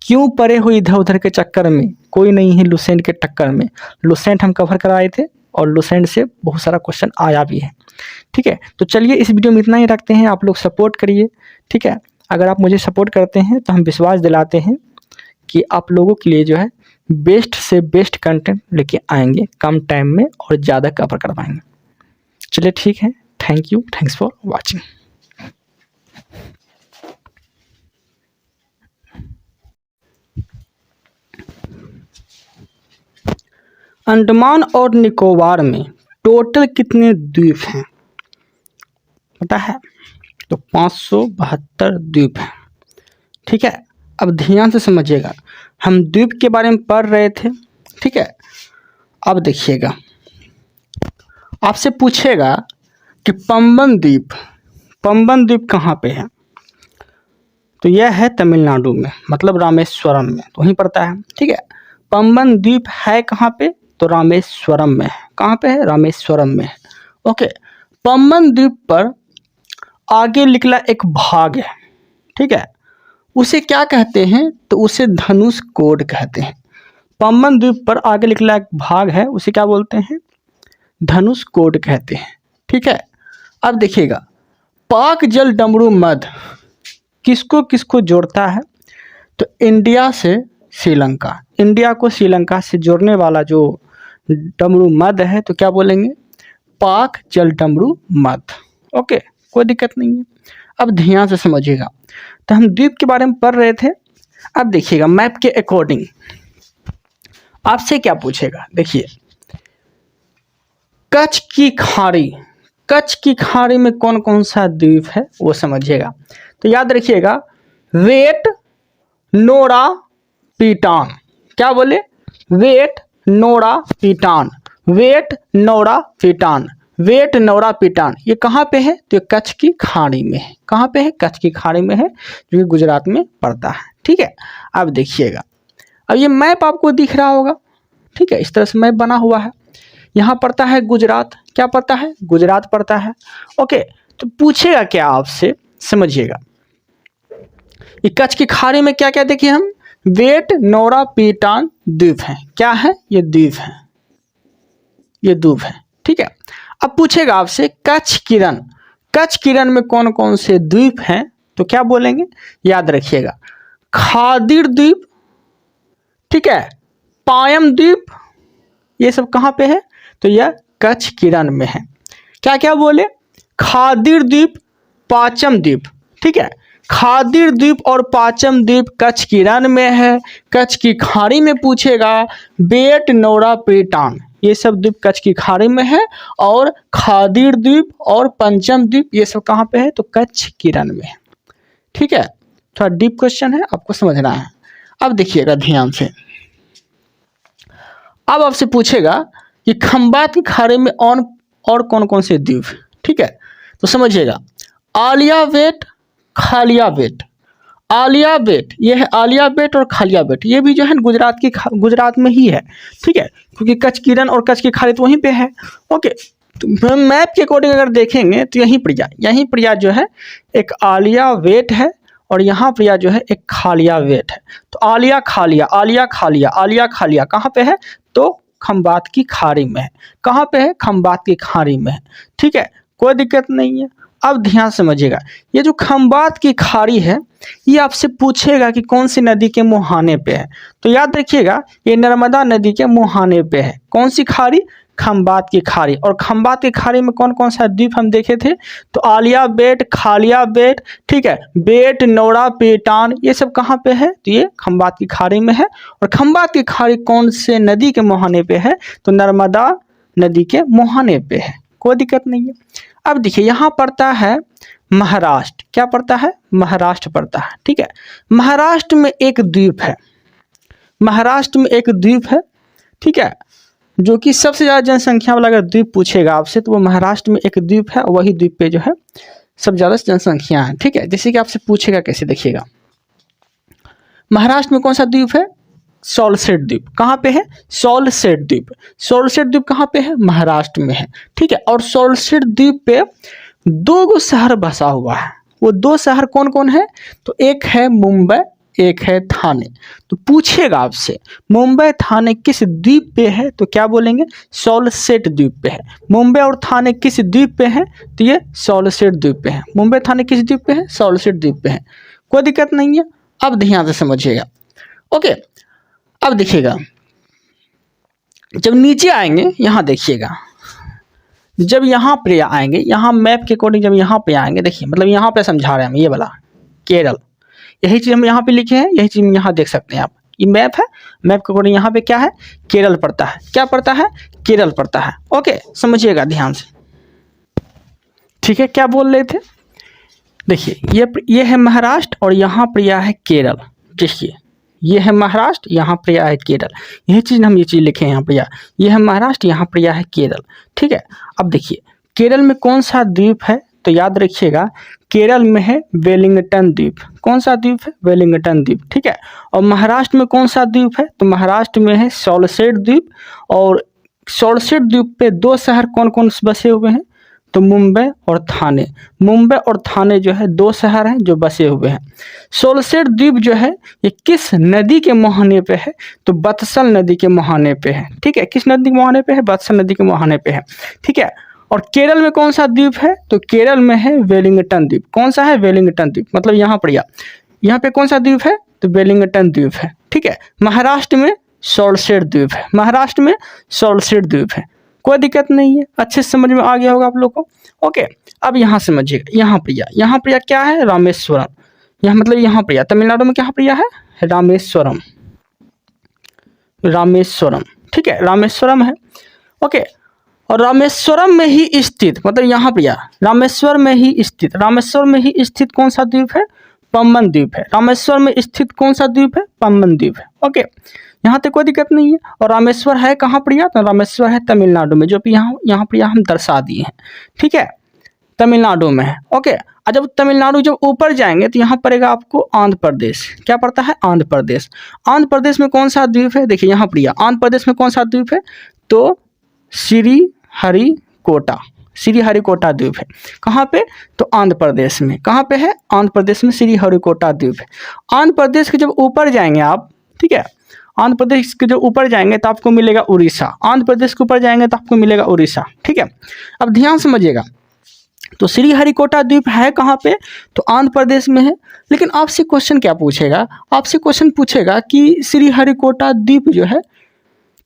क्यों पड़े हो इधर उधर के चक्कर में, कोई नहीं है लूसेंट के टक्कर में। लूसेंट हम कवर कराए थे और लूसेंट से बहुत सारा क्वेश्चन आया भी है। ठीक है, तो चलिए इस वीडियो में इतना ही रखते हैं। आप लोग सपोर्ट करिए। ठीक है, अगर आप मुझे सपोर्ट करते हैं तो हम विश्वास दिलाते हैं कि आप लोगों के लिए जो है बेस्ट से बेस्ट कंटेंट लेके आएंगे, कम टाइम में और ज़्यादा कवर करवाएंगे। चलिए ठीक है, thank you, thanks for watching. Andaman और निकोबार में टोटल कितने द्वीप हैं पता है? तो 572 द्वीप हैं। ठीक है, अब ध्यान से समझिएगा, हम द्वीप के बारे में पढ़ रहे थे। ठीक है, अब देखिएगा, आपसे पूछेगा कि पंबन द्वीप कहाँ पे है? तो यह है तमिलनाडु में, मतलब रामेश्वरम में, तो वहीं पड़ता है। ठीक है, पंबन द्वीप है कहाँ पे? तो रामेश्वरम में है। कहाँ पे है? रामेश्वरम में है। ओके, पंबन द्वीप पर आगे निकला एक भाग है। ठीक है, उसे क्या कहते हैं? तो उसे धनुष कोड कहते हैं। पंबन द्वीप पर आगे निकला एक भाग है, उसे क्या बोलते हैं? धनुष कोड कहते हैं। ठीक है, अब देखिएगा, पाक जल डमरू मध्य किसको किसको जोड़ता है? तो इंडिया से श्रीलंका, इंडिया को श्रीलंका से जोड़ने वाला जो डमरू मध्य है, तो क्या बोलेंगे? पाक जल डमरू मध्य। ओके, कोई दिक्कत नहीं है। अब ध्यान से समझिएगा, तो हम द्वीप के बारे में पढ़ रहे थे। अब देखिएगा, मैप के अकॉर्डिंग आपसे क्या पूछेगा? देखिए, कच्छ की खाड़ी में कौन कौन सा द्वीप है वो समझिएगा। तो याद रखिएगा, वेट, नोरा, पीटान। क्या बोले? वेट, नोरा, पीटान। वेट, नोरा, पीटान। वेट, नोरा, पीटान, ये कहाँ पे है? तो ये कच्छ की खाड़ी में है। कहाँ पे है? कच्छ की खाड़ी में है, जो कि गुजरात में पड़ता है। ठीक है, अब देखिएगा, अब ये मैप आपको दिख रहा होगा। ठीक है, इस तरह से मैप बना हुआ है। यहाँ पड़ता है गुजरात। क्या पड़ता है? गुजरात पड़ता है। ओके, तो पूछेगा क्या आपसे, समझिएगा, ये कच्छ की खाड़ी में क्या क्या देखिए हम, वेट, नोरा, पीटान द्वीप हैं। क्या है? ये द्वीप है, ये द्वीप है। ठीक है, अब पूछेगा आपसे कच्छ किरण में कौन कौन से द्वीप हैं? तो क्या बोलेंगे? याद रखिएगा, खादिर द्वीप, ठीक है, पायम द्वीप, ये सब कहाँ पे है? तो यह कच्छ किरण में है। क्या क्या बोले? खादिर द्वीप, पाचम द्वीप। ठीक है, खादिर द्वीप और पाचम द्वीप कच्छ किरण में है। कच्छ की खाड़ी में पूछेगा बेट, नोरा, पीटान, ये सब द्वीप कच्छ की खाड़ी में है। और खादिर द्वीप और पंचम द्वीप ये सब कहाँ पे है? तो कच्छ किरण में है। ठीक है, थोड़ा डीप क्वेश्चन है, आपको समझना है। अब देखिएगा ध्यान से, अब आपसे पूछेगा कि खंबात की खाड़ी में और कौन कौन से द्वीप। ठीक है, तो समझिएगा, आलिया बेट, खालिया बेट। आलिया बेट, ये है आलिया बेट, और खालिया बेट ये भी जो है गुजरात में ही है। ठीक है, क्योंकि कच्छ किरण और कच्छ की खाड़ी तो वहीं पे है। ओके, तो मैप के अकॉर्डिंग अगर देखेंगे तो यहीं पर जो है एक आलिया बेट है, और यहाँ पर जो है एक खालिया बेट है। तो आलिया खालिया कहाँ पे है? तो खंबात की खाड़ी में है। कहाँ पे है? खंबात की खाड़ी में है। ठीक है, कोई दिक्कत नहीं है। अब ध्यान समझिएगा, ये जो खंबात की खाड़ी है, ये आपसे पूछेगा कि कौन सी नदी के मुहाने पे है। तो याद रखिएगा, ये नर्मदा नदी के मुहाने पे है। कौन सी खाड़ी? खंबात की खाड़ी। और खंबात की खाड़ी में कौन कौन सा द्वीप हम देखे थे? तो आलिया बेट, खालिया बेट, ठीक है, बेट, नोरा, पीटान, ये सब कहाँ पे है? तो ये खंबात की खाड़ी में है। और खंबात की खाड़ी कौन से नदी के मुहाने पे है? तो नर्मदा नदी के मुहाने पे है। कोई दिक्कत नहीं है। अब देखिए, यहाँ पड़ता है महाराष्ट्र। क्या पड़ता है? महाराष्ट्र पड़ता है। ठीक है, महाराष्ट्र में एक द्वीप है, ठीक है, जो कि सबसे ज़्यादा जनसंख्या वाला अगर द्वीप पूछेगा आपसे तो वो महाराष्ट्र में एक द्वीप है, वही द्वीप पे जो है सब ज़्यादा जनसंख्या है। ठीक है, जैसे कि आपसे पूछेगा कैसे, देखिएगा, महाराष्ट्र में कौन सा द्वीप है? सॉलसेट द्वीप। कहाँ पे है? सॉलसेट द्वीप कहाँ पे है? महाराष्ट्र में है। ठीक है, और सॉलसेट द्वीप पे 2 शहर बसा हुआ है। वो 2 शहर कौन कौन है? तो एक है मुंबई, एक है थाने। तो पूछेगा आपसे मुंबई थाने किस द्वीप पे है? तो क्या बोलेंगे? सॉलसेट द्वीप पे है। मुंबई और थाने किस द्वीप पे है? तो ये सॉलसेट द्वीप पे है। मुंबई थाने किस द्वीप पे है? सॉलसेट द्वीप पे है। कोई दिक्कत नहीं है। अब ध्यान से समझिएगा। ओके, अब देखिएगा जब नीचे आएंगे यहाँ देखिएगा, जब यहाँ पे आएंगे, यहाँ मैप के अकॉर्डिंग जब यहाँ पे आएंगे, देखिए मतलब यहाँ पे समझा रहे हैं हम, ये वाला केरल, यही चीज़ हम यहाँ पे लिखे हैं, यही चीज़ यहाँ देख सकते हैं आप, ये मैप है, मैप के अकॉर्डिंग यहाँ पे क्या है, केरल पड़ता है। क्या पड़ता है? केरल पड़ता है। ओके, समझिएगा ध्यान से। ठीक है, क्या बोल रहे थे? देखिए ये है महाराष्ट्र और यहाँ पर यह है केरल। देखिए ये है महाराष्ट्र, यहाँ पर यह है केरल, यही चीज़ हम ये चीज़ लिखे हैं यहाँ पर, ये है महाराष्ट्र, यहाँ पर यह है केरल। ठीक है, अब देखिए केरल में कौन सा द्वीप है, तो याद रखिएगा केरल में है वेलिंगटन द्वीप। कौन सा द्वीप है? वेलिंगटन द्वीप। ठीक है, और महाराष्ट्र में कौन सा द्वीप है, तो महाराष्ट्र में है सॉल्सेट द्वीप। और सॉल्सेट द्वीप पे दो शहर कौन कौन बसे हुए हैं, तो मुंबई और थाने। मुंबई और थाने जो है दो शहर हैं जो बसे हुए हैं। सॉल्सेट द्वीप जो है ये किस नदी के मुहाने पे है, तो बत्सल नदी के मुहाने पे है। ठीक है, किस नदी के मुहाने पे है? बत्सल नदी के मुहाने पे है। ठीक है, और केरल में कौन सा द्वीप है, तो केरल में है वेलिंगटन द्वीप। कौन सा है? वेलिंगटन द्वीप। मतलब यहाँ पर यहाँ पे कौन सा द्वीप है, तो वेलिंगटन द्वीप है। ठीक है, महाराष्ट्र में सॉल्सेट द्वीप है, महाराष्ट्र में सॉल्सेट द्वीप है। कोई दिक्कत नहीं है, अच्छे से समझ में आ गया होगा आप लोग को। ओके, अब यहाँ समझिएगा, यहाँ पर क्या है, रामेश्वरम। यहाँ मतलब यहाँ पर तमिलनाडु में क्या पर है, रामेश्वरम, रामेश्वरम। ठीक है, रामेश्वरम है। ओके, और रामेश्वरम में ही स्थित, मतलब यहाँ पर रामेश्वर में ही स्थित, रामेश्वर में ही स्थित कौन सा द्वीप है, पम्बन द्वीप है। रामेश्वर में स्थित कौन सा द्वीप है, पम्बन द्वीप है। ओके, यहाँ तक कोई दिक्कत नहीं है। और रामेश्वर है कहाँ पर, तो रामेश्वर है तमिलनाडु में, जो कि यहाँ पर हम दर्शा दिए हैं। ठीक है, तमिलनाडु में है। ओके, और जब तमिलनाडु जब ऊपर जाएंगे तो यहाँ पड़ेगा आपको आंध्र प्रदेश। क्या पड़ता है? आंध्र प्रदेश। आंध्र प्रदेश में कौन सा द्वीप है, देखिए यहाँ पर आंध्र प्रदेश में कौन सा द्वीप है, तो श्रीहरिकोटा, श्रीहरिकोटा द्वीप है। कहाँ पे? तो आंध्र प्रदेश में। कहाँ पे है? आंध्र प्रदेश में श्रीहरिकोटा द्वीप है। आंध्र प्रदेश के जब ऊपर जाएंगे आप, ठीक है, आंध्र प्रदेश के जब ऊपर जाएंगे तो आपको मिलेगा उड़ीसा। आंध्र प्रदेश के ऊपर जाएंगे तो आपको मिलेगा उड़ीसा। ठीक है, अब ध्यान समझिएगा, तो श्रीहरिकोटा द्वीप है कहाँ पे, तो आंध्र प्रदेश में है। लेकिन आपसे क्वेश्चन क्या पूछेगा, आपसे क्वेश्चन पूछेगा कि श्रीहरिकोटा द्वीप जो है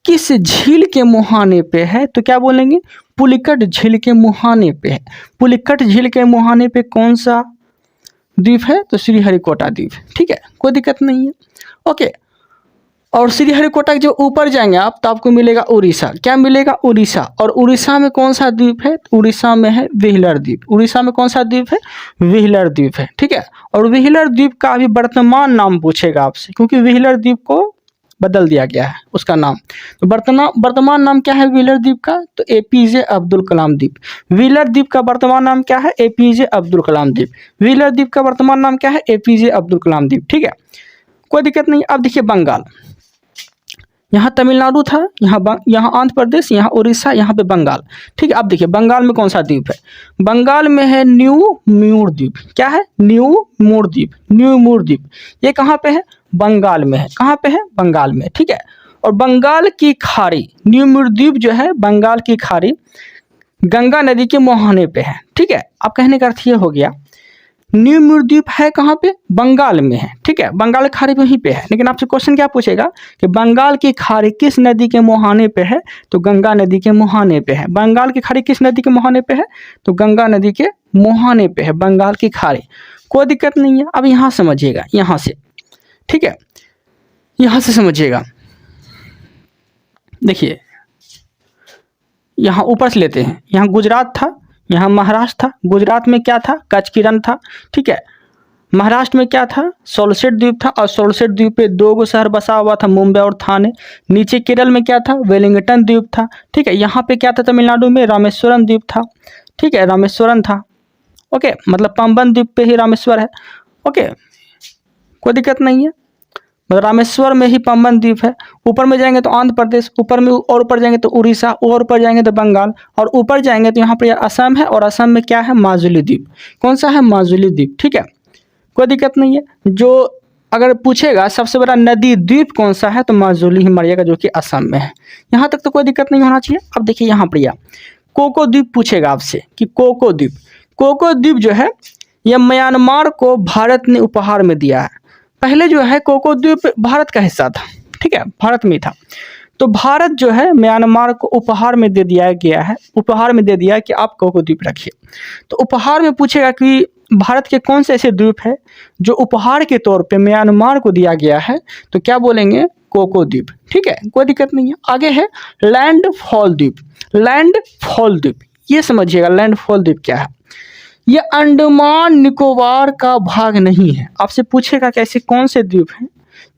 किस झील के मुहाने पे है, तो क्या बोलेंगे, पुलिकट झील के मुहाने पे है। पुलिकट झील के मुहाने पे कौन सा द्वीप है, तो श्रीहरिकोटा द्वीप। ठीक है, कोई दिक्कत नहीं है। ओके, और श्रीहरिकोटा के जो ऊपर जाएंगे आप तो आपको मिलेगा उड़ीसा। क्या मिलेगा? उड़ीसा। और उड़ीसा में कौन सा द्वीप है, उड़ीसा में है व्हीलर द्वीप। उड़ीसा में कौन सा द्वीप है, व्हीलर द्वीप है। ठीक है, और व्हीलर द्वीप का अभी वर्तमान नाम पूछेगा आपसे, क्योंकि व्हीलर द्वीप को बदल दिया गया है उसका नाम। तो वर्तमान नाम क्या है व्हीलर द्वीप का, तो एपीजे अब्दुल कलाम द्वीप। व्हीलर द्वीप का वर्तमान नाम क्या है, एपीजे अब्दुल कलाम द्वीप। व्हीलर द्वीप का वर्तमान नाम क्या है, एपीजे अब्दुल कलाम द्वीप। ठीक है, कोई दिक्कत नहीं। अब देखिए बंगाल, यहाँ तमिलनाडु था, यहाँ आंध्र प्रदेश, यहाँ उड़ीसा, यहाँ पे बंगाल। ठीक है, अब देखिए बंगाल में कौन सा द्वीप है, बंगाल में है न्यू म्यूर द्वीप। क्या है? न्यू मूर द्वीप, न्यू मूर द्वीप। ये कहाँ पे है? बंगाल में है। कहाँ पे है? बंगाल में। ठीक है, और बंगाल की खाड़ी, न्यू मूर द्वीप जो है बंगाल की खाड़ी गंगा नदी के मुहाने पे है। ठीक है, अब कहने का अर्थ ये हो गया, न्यू मूर द्वीप है कहाँ पे, बंगाल में है। ठीक है, बंगाल की खाड़ी वहीं पे है। लेकिन आपसे क्वेश्चन क्या पूछेगा कि बंगाल की खाड़ी किस नदी के मुहाने पे है, तो गंगा नदी के मुहाने पे है। बंगाल की खाड़ी किस नदी के मुहाने पे है, तो गंगा नदी के मुहाने पे है बंगाल की खाड़ी। कोई दिक्कत नहीं है। अब यहाँ समझिएगा, यहाँ से, ठीक है, यहाँ से समझिएगा। देखिए यहाँ ऊपर से लेते हैं, यहाँ गुजरात था, यहाँ महाराष्ट्र था। गुजरात में क्या था, कच्छ की रण था। ठीक है, महाराष्ट्र में क्या था, सॉल्सेट द्वीप था, और सॉल्सेट द्वीप पे दो गो शहर बसा हुआ था, मुंबई और थाने। नीचे केरल में क्या था, वेलिंगटन द्वीप था। ठीक है, यहाँ पे क्या था, तमिलनाडु में रामेश्वरम द्वीप था। ठीक है, रामेश्वरम था। ओके, मतलब पम्बन द्वीप पे ही रामेश्वर है। ओके, कोई दिक्कत नहीं है, मतलब रामेश्वर में ही पम्बन द्वीप है। ऊपर में जाएंगे तो आंध्र प्रदेश, ऊपर में और ऊपर जाएंगे तो उड़ीसा, और ऊपर जाएंगे तो बंगाल, और ऊपर जाएंगे तो यहाँ पर असम है, और असम में क्या है, माजुली द्वीप। कौन सा है, माजुली द्वीप। ठीक है, कोई दिक्कत नहीं है। जो अगर पूछेगा सबसे बड़ा नदी द्वीप कौन सा है, तो माजुली ही मरिएगा, जो कि असम में है। यहाँ तक तो कोई दिक्कत नहीं होना चाहिए। अब देखिए यहाँ पर कोको द्वीप पूछेगा आपसे कि कोको द्वीप, कोको द्वीप जो है यह म्यांमार को भारत ने उपहार में दिया है। पहले जो है कोको द्वीप भारत का हिस्सा था, ठीक है, भारत में था। तो भारत जो है म्यांमार को उपहार में दे दिया गया है, उपहार में दे दिया है कि आप कोको द्वीप रखिए। तो उपहार में पूछेगा कि भारत के कौन से ऐसे द्वीप है जो उपहार के तौर पे म्यांमार को दिया गया है, तो क्या बोलेंगे, कोको द्वीप, ठीक है, कोई दिक्कत नहीं है। आगे है लैंडफॉल द्वीप। लैंडफॉल द्वीप ये समझिएगा, लैंडफॉल द्वीप क्या है। ये अंडमान निकोबार का भाग नहीं है। आपसे पूछेगा कि ऐसे कौन से द्वीप हैं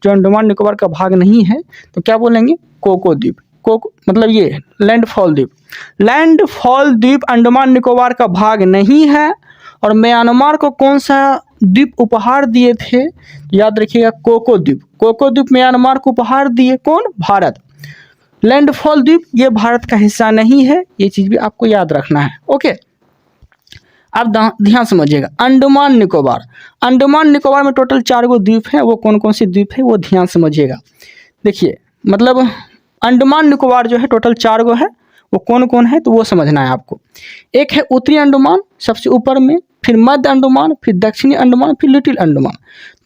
जो अंडमान निकोबार का भाग नहीं है, तो क्या बोलेंगे, कोको द्वीप। कोको मतलब ये लैंडफॉल द्वीप। लैंडफॉल द्वीप अंडमान निकोबार का भाग नहीं है। और म्यांमार को कौन सा द्वीप उपहार दिए थे, याद रखिएगा, कोको द्वीप। कोको द्वीप म्यांमार को उपहार दिए कौन, भारत। लैंडफॉल द्वीप ये भारत का हिस्सा नहीं है, ये चीज़ भी आपको याद रखना है। ओके, आप ध्यान समझिएगा। अंडमान निकोबार, अंडमान निकोबार में टोटल 4 गो द्वीप है। वो कौन कौन सी द्वीप है वो ध्यान समझिएगा। देखिए मतलब अंडमान निकोबार जो है टोटल 4 गो है, वो कौन कौन है तो वो समझना है आपको। एक है उत्तरी अंडमान सबसे ऊपर में, फिर मध्य अंडमान, फिर दक्षिणी अंडमान, फिर लिटिल अंडमान।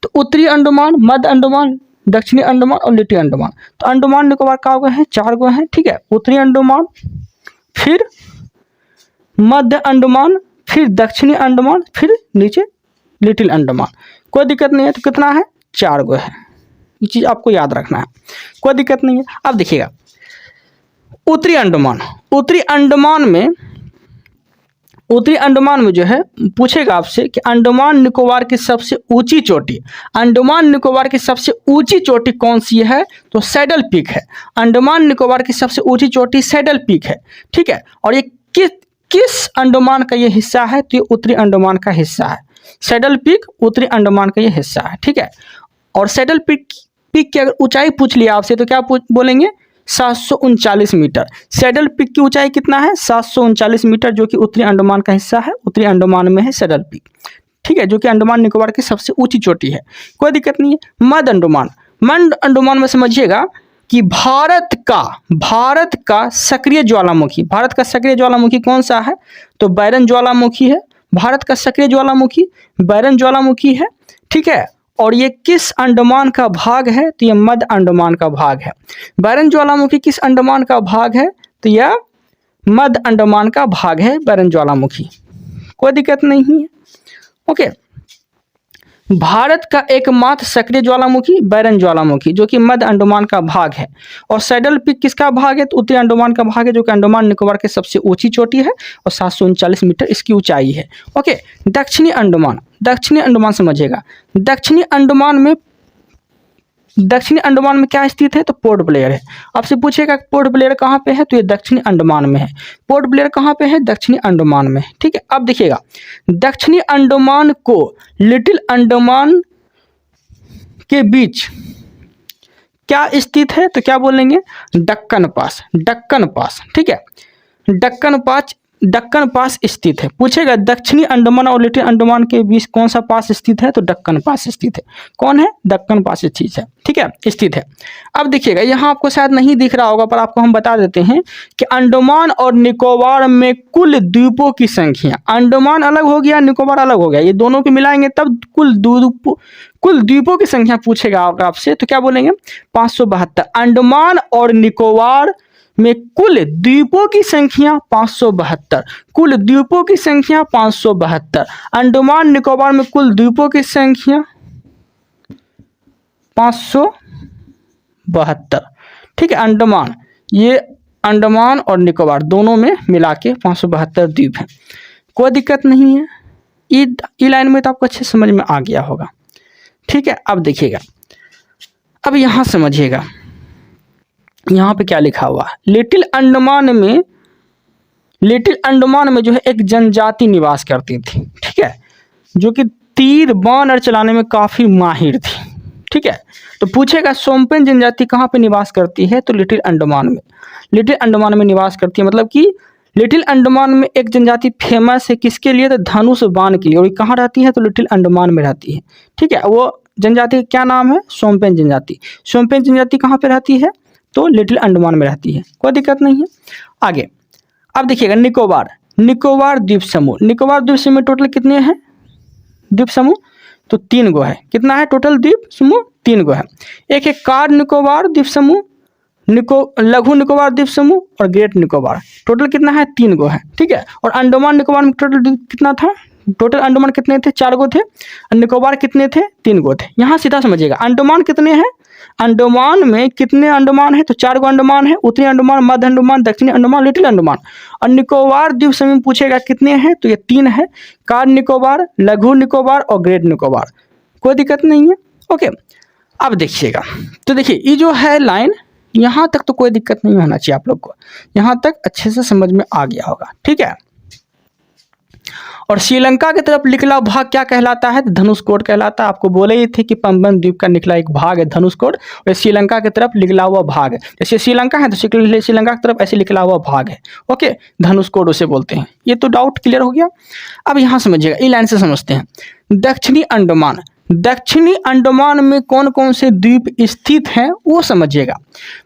तो उत्तरी अंडमान, मध्य अंडमान, दक्षिणी अंडमान और लिटिल अंडमान। तो अंडमान निकोबार का गो है 4 गो है, ठीक है। उत्तरी अंडमान, फिर मध्य अंडमान, फिर दक्षिणी अंडमान, फिर नीचे लिटिल अंडमान। कोई दिक्कत नहीं है। तो कितना है, 4 गो है। ये चीज़ आपको याद रखना है, कोई दिक्कत नहीं है। अब देखिएगा उत्तरी अंडमान, उत्तरी अंडमान में जो है पूछेगा आपसे कि अंडमान निकोबार की सबसे ऊंची चोटी, अंडमान निकोबार की सबसे ऊंची चोटी कौन सी है, तो सैडल पीक है। अंडमान निकोबार की सबसे ऊंची चोटी सैडल पीक है, ठीक है। और ये किस अंडमान का ये हिस्सा है, तो ये उत्तरी अंडमान का हिस्सा है। सैडल पीक उत्तरी अंडमान का ये हिस्सा है, ठीक है। और सैडल पीक की अगर ऊंचाई पूछ लिया आपसे तो क्या बोलेंगे, 739 मीटर। सैडल पीक की ऊंचाई कितना है, 739 मीटर, जो कि उत्तरी अंडमान का हिस्सा है। उत्तरी अंडमान में है सैडल पीक, ठीक है, जो कि अंडमान निकोबार की सबसे ऊंची चोटी है। कोई दिक्कत नहीं है। मध्य अंडमान में समझिएगा कि भारत का सक्रिय ज्वालामुखी, भारत का सक्रिय ज्वालामुखी कौन सा है, तो बैरन ज्वालामुखी है। भारत का सक्रिय ज्वालामुखी बैरन ज्वालामुखी है, ठीक है। और ये किस अंडमान का भाग है, तो ये मध्य अंडमान का भाग है। बैरन ज्वालामुखी किस अंडमान का भाग है, तो यह मध्य अंडमान का भाग है बैरन ज्वालामुखी। कोई दिक्कत नहीं है। ओके, भारत का एकमात्र सक्रिय ज्वालामुखी बैरन ज्वालामुखी, जो कि मध्य अंडमान का भाग है। और सैडल पीक किसका भाग है, तो उत्तरी अंडमान का भाग है, जो कि अंडमान निकोबार की सबसे ऊंची चोटी है और 739 मीटर इसकी ऊंचाई है। ओके, दक्षिणी अंडमान समझिएगा। दक्षिणी अंडमान में क्या स्थित है, तो पोर्ट ब्लेयर है। आपसे पूछेगा पोर्ट ब्लेयर कहाँ पे है, तो ये दक्षिणी अंडमान में है। पोर्ट ब्लेयर कहाँ पे है, दक्षिणी अंडमान में, ठीक है। अब देखिएगा दक्षिणी अंडमान को लिटिल अंडमान के बीच क्या स्थित है, तो क्या बोलेंगे, दक्कन पास, ठीक है। दक्कन पास स्थित है। पूछेगा दक्षिणी अंडमान और लिटिल अंडमान के बीच कौन सा पास स्थित है, तो दक्कन पास स्थित है। कौन है, दक्कन पास स्थित है, ठीक है, स्थित है। अब देखिएगा यहाँ आपको शायद नहीं दिख रहा होगा, पर आपको हम बता देते हैं कि अंडमान और निकोबार में कुल द्वीपों की संख्या, अंडमान अलग हो गया, निकोबार अलग हो गया, ये दोनों को मिलाएंगे तब कुल द्वीपों की संख्या पूछेगा आपसे, तो क्या बोलेंगे, 572। अंडमान और निकोबार में कुल द्वीपों की संख्या 572, कुल द्वीपों की संख्या 572। अंडमान निकोबार में कुल द्वीपों की संख्या 572, ठीक है। अंडमान और निकोबार दोनों में मिला के 572 द्वीप हैं। कोई दिक्कत नहीं है। ई लाइन में तो आपको अच्छे समझ में आ गया होगा, ठीक है। अब देखिएगा, अब यहाँ समझिएगा, यहाँ पे क्या लिखा हुआ है। लिटिल अंडमान में जो है एक जनजाति निवास करती थी, ठीक है, जो कि तीर बाण और चलाने में काफ़ी माहिर थी, ठीक है। तो पूछेगा सोम्पेन जनजाति कहाँ पे निवास करती है, तो लिटिल अंडमान में निवास करती है। मतलब कि लिटिल अंडमान में एक जनजाति फेमस है किसके लिए, तो धनुष बाण के लिए। और ये कहाँ रहती है, तो लिटिल अंडमान में रहती है, ठीक है। वो जनजाति क्या नाम है, सोम्पेन जनजाति। सोम्पेन जनजाति कहाँ पे रहती है, तो लिटिल अंडमान में रहती है। कोई दिक्कत नहीं है। आगे अब देखिएगा निकोबार द्वीप समूह। निकोबार द्वीप समूह टोटल कितने हैं, द्वीप समूह? तो 3 गो है। कितना है टोटल द्वीप समूह? 3 गो है। एक है कार निकोबार द्वीप समूह, लघु निकोबार द्वीप समूह और ग्रेट निकोबार। टोटल कितना है? 3 गो है। ठीक है। और अंडमान निकोबार में टोटल कितना था? टोटल अंडमान कितने थे? 4 गो थे। निकोबार कितने थे? 3 गो थे। यहाँ सीधा समझिएगा अंडमान कितने हैं? अंडमान में कितने अंडमान है? तो 4 गो अंडमान है। उत्तरी अंडमान, मध्य अंडमान, दक्षिणी अंडमान, लिटिल अंडमान। और निकोबार द्वीप समूह में पूछेगा कितने हैं? तो ये 3 है। कार निकोबार, लघु निकोबार और ग्रेट निकोबार। कोई दिक्कत नहीं है। ओके, अब देखिएगा। तो देखिए ये जो है लाइन, यहाँ तक तो कोई दिक्कत नहीं होना चाहिए आप लोग को। यहाँ तक अच्छे से समझ में आ गया होगा। ठीक है। और श्रीलंका की तरफ निकला भाग क्या कहलाता है? धनुषकोट कहलाता है। आपको बोले ही थे कि पंबन द्वीप का निकला एक भाग है धनुषकोट, और श्रीलंका की तरफ निकला हुआ भाग है। जैसे श्रीलंका है तो श्रीलंका की तरफ ऐसे निकला हुआ भाग है। ओके, धनुषकोट उसे बोलते हैं। ये तो डाउट क्लियर हो गया। अब यहाँ समझिएगा, ये लाइन से समझते हैं। दक्षिणी अंडमान, दक्षिणी अंडमान में कौन कौन से द्वीप स्थित हैं वो समझिएगा।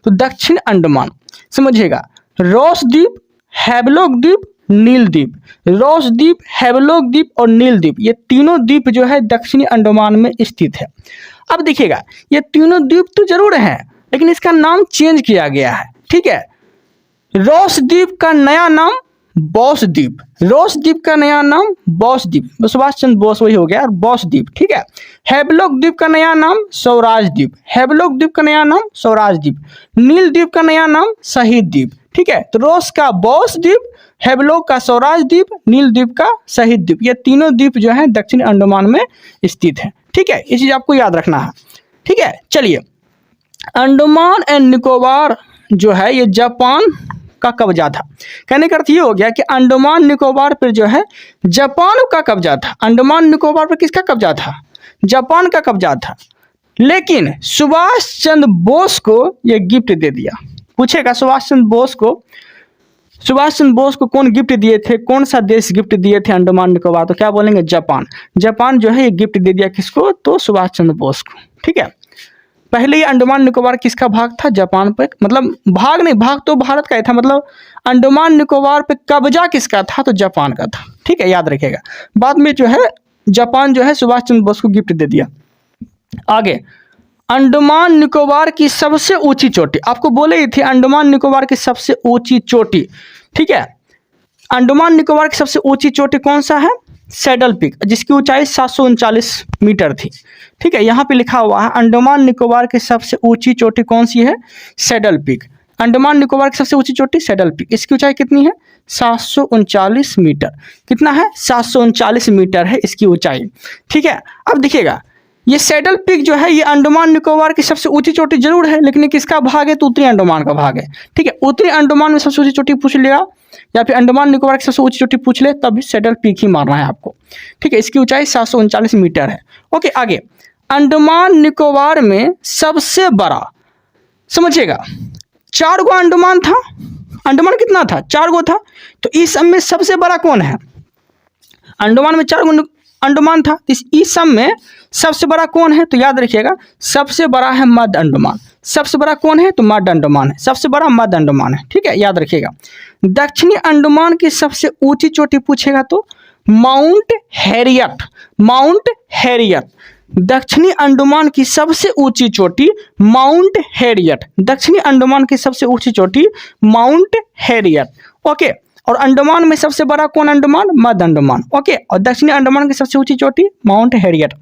तो दक्षिण अंडमान समझिएगा, रॉस द्वीप, हैवलॉक द्वीप, नील द्वीप। रॉस द्वीप, हैवलॉक द्वीप और नील द्वीप, ये तीनों द्वीप जो है दक्षिणी अंडमान में स्थित है। अब देखिएगा, ये तीनों द्वीप तो जरूर हैं, लेकिन इसका नाम चेंज किया गया है। ठीक है। रॉस द्वीप का नया नाम बॉस द्वीप, रॉस द्वीप का नया नाम बॉस द्वीप, सुभाष चंद्र बोस वही हो गया, बॉस द्वीप। ठीक है। हैवलॉक द्वीप का नया नाम स्वराज द्वीप, हैवलॉक द्वीप का नया नाम स्वराज द्वीप। नील द्वीप का नया नाम शहीद द्वीप। ठीक है। तो रॉस का बॉस द्वीप, हैवलॉक का स्वराज द्वीप, नील द्वीप का शहीद द्वीप, ये तीनों द्वीप जो है दक्षिण अंडमान में स्थित है। ठीक है। ये चीज आपको याद रखना है। ठीक है। चलिए, अंडमान एंड निकोबार जो है ये जापान का कब्जा था। कहने का अर्थ ये हो गया कि अंडमान निकोबार पर जो है जापान का कब्जा था। अंडमान निकोबार पर किसका कब्जा था? जापान का कब्जा था। लेकिन सुभाष चंद्र बोस को ये गिफ्ट दे दिया। पूछेगा सुभाष चंद्र बोस को कौन गिफ्ट दिए थे? कौन सा देश गिफ्ट दिए थे अंडमान निकोबार? तो क्या बोलेंगे? जापान। जापान जो है ये गिफ्ट दे दिया किसको? तो सुभाष चंद्र बोस को। ठीक है। पहले ही अंडमान निकोबार किसका भाग था? जापान पे, मतलब भाग नहीं, भाग तो भारत का ही था, मतलब अंडमान निकोबार पे कब्जा किसका था? तो जापान का था। ठीक है, याद रखिएगा। बाद में जो है जापान जो है सुभाष चंद्र बोस को गिफ्ट दे दिया। आगे, अंडमान निकोबार की सबसे ऊंची चोटी, आपको बोले ही थे अंडमान निकोबार की सबसे ऊंची चोटी। ठीक है। अंडमान निकोबार की सबसे ऊंची चोटी कौन सा है? सैडल पीक, जिसकी ऊंचाई 739 मीटर थी। ठीक है। यहाँ पे लिखा हुआ है अंडमान निकोबार की सबसे ऊंची चोटी कौन सी है? Saddle peak. अंडमान निकोबार की सबसे ऊंची चोटी सैडल पीक। इसकी ऊंचाई कितनी है? 739 मीटर। कितना है? 739 मीटर है इसकी ऊंचाई। ठीक है। अब देखिएगा, ये सैडल पीक जो है ये अंडमान निकोबार की सबसे ऊंची चोटी जरूर है, लेकिन ये किसका भाग है? तो उत्तरी अंडमान का भाग है। ठीक है। उत्तरी अंडमान में सबसे ऊंची चोटी पूछ लिया, या फिर अंडमान निकोबार की सबसे ऊंची चोटी पूछ ले, तब भी सैडल पीक ही मारना है आपको। ठीक है। इसकी ऊंचाई 739 मीटर है। ओके, आगे, अंडमान निकोबार में सबसे बड़ा, समझिएगा, 4 गो अंडमान था। अंडमान कितना था? 4 गो था। तो इस सब में सबसे बड़ा कौन है? अंडमान में 4 गो अंडमान था। इस सब में सबसे बड़ा कौन है? तो याद रखिएगा, सबसे बड़ा है मध्य अंडमान। सबसे बड़ा कौन है? तो मध्य अंडमान है। सबसे बड़ा मध्य अंडमान है। ठीक है, याद रखिएगा। दक्षिणी अंडमान की सबसे ऊंची चोटी पूछेगा तो माउंट हैरियट, माउंट हैरियट। दक्षिणी अंडमान की सबसे ऊंची चोटी माउंट हैरियट, दक्षिणी अंडमान की सबसे ऊंची चोटी माउंट हैरियट। ओके। और अंडमान में सबसे बड़ा कौन अंडमान? मध्य अंडमान। ओके। और दक्षिणी अंडमान की सबसे ऊंची चोटी माउंट हैरियट।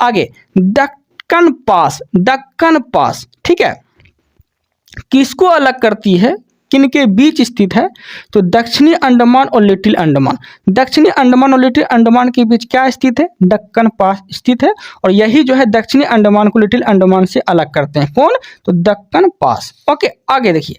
आगे, दक्कन पास, दक्कन पास। ठीक है। किसको अलग करती है? किनके बीच स्थित है? तो दक्षिणी अंडमान और लिटिल अंडमान। दक्षिणी अंडमान और लिटिल अंडमान के बीच क्या स्थित है? दक्कन पास स्थित है। और यही जो है दक्षिणी अंडमान को लिटिल अंडमान से अलग करते हैं। कौन? तो दक्कन पास। ओके, आगे देखिए,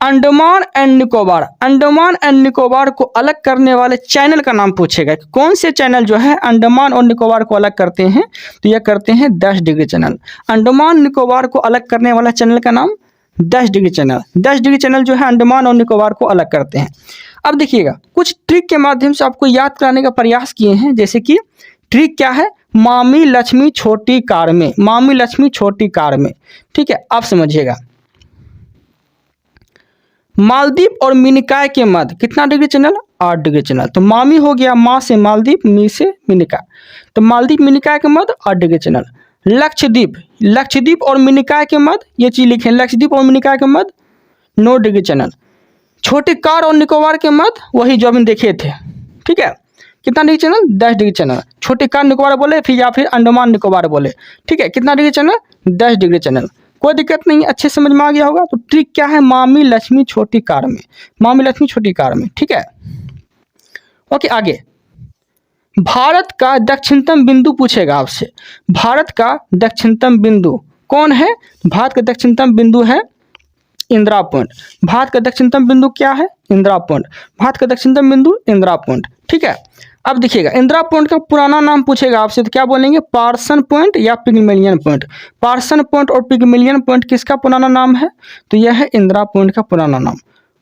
अंडमान एंड निकोबार, अंडमान एंड निकोबार को अलग करने वाले चैनल का नाम पूछेगा। कौन से चैनल जो है अंडमान और निकोबार को अलग करते हैं? तो यह करते हैं 10 डिग्री चैनल। अंडमान निकोबार को अलग करने वाला चैनल का नाम 10 डिग्री चैनल। 10 डिग्री चैनल जो है अंडमान और निकोबार को अलग करते हैं। अब देखिएगा, कुछ ट्रिक के माध्यम से आपको याद कराने का प्रयास किए हैं। जैसे कि ट्रिक क्या है? मामी लक्ष्मी छोटी कार में, मामी लक्ष्मी छोटी कार में। ठीक है, आप समझिएगा। मालदीव और मिनिकॉय के मध्य कितना डिग्री चैनल? 8 degree channel. तो मामी हो गया माँ से मालदीप, मी से मिनिका, तो मालदीप मिनिका के मध्य 8 डिग्री चैनल। लक्षद्वीप, लक्षद्वीप और मिनिका के मध्य ये चीज़ लिखें, लक्षद्वीप और मिनिका के मध्य 9 डिग्री चैनल। छोटे कार और निकोबार के मध्य वही जो हम देखे थे, ठीक है, कितना डिग्री चैनल, 10 डिग्री चैनल। छोटे कार निकोबार बोले फिर या फिर अंडमान निकोबार बोले, ठीक है, कितना डिग्री चैनल, 10 डिग्री चैनल। कोई दिक्कत नहीं, अच्छे समझ में आ गया होगा। तो ट्रिक क्या है, मामी लक्ष्मी छोटी कार में, मामी लक्ष्मी छोटी कार में, ठीक है। ओके, आगे भारत का दक्षिणतम बिंदु पूछेगा आपसे। भारत का दक्षिणतम बिंदु कौन है, भारत का दक्षिणतम बिंदु है इंदिरा पॉइंट। भारत का दक्षिणतम बिंदु क्या है, इंदिरा पॉइंट। भारत का दक्षिणतम बिंदु इंदिरा पॉइंट, ठीक है। अब देखिएगा इंदिरा पॉइंट का पुराना नाम पूछेगा आपसे तो क्या बोलेंगे, पार्सन पॉइंट या पिग्मेलियन पॉइंट। पार्सन पॉइंट और पिग्मेलियन पॉइंट किसका पुराना नाम है, तो यह है इंदिरा पॉइंट का पुराना नाम।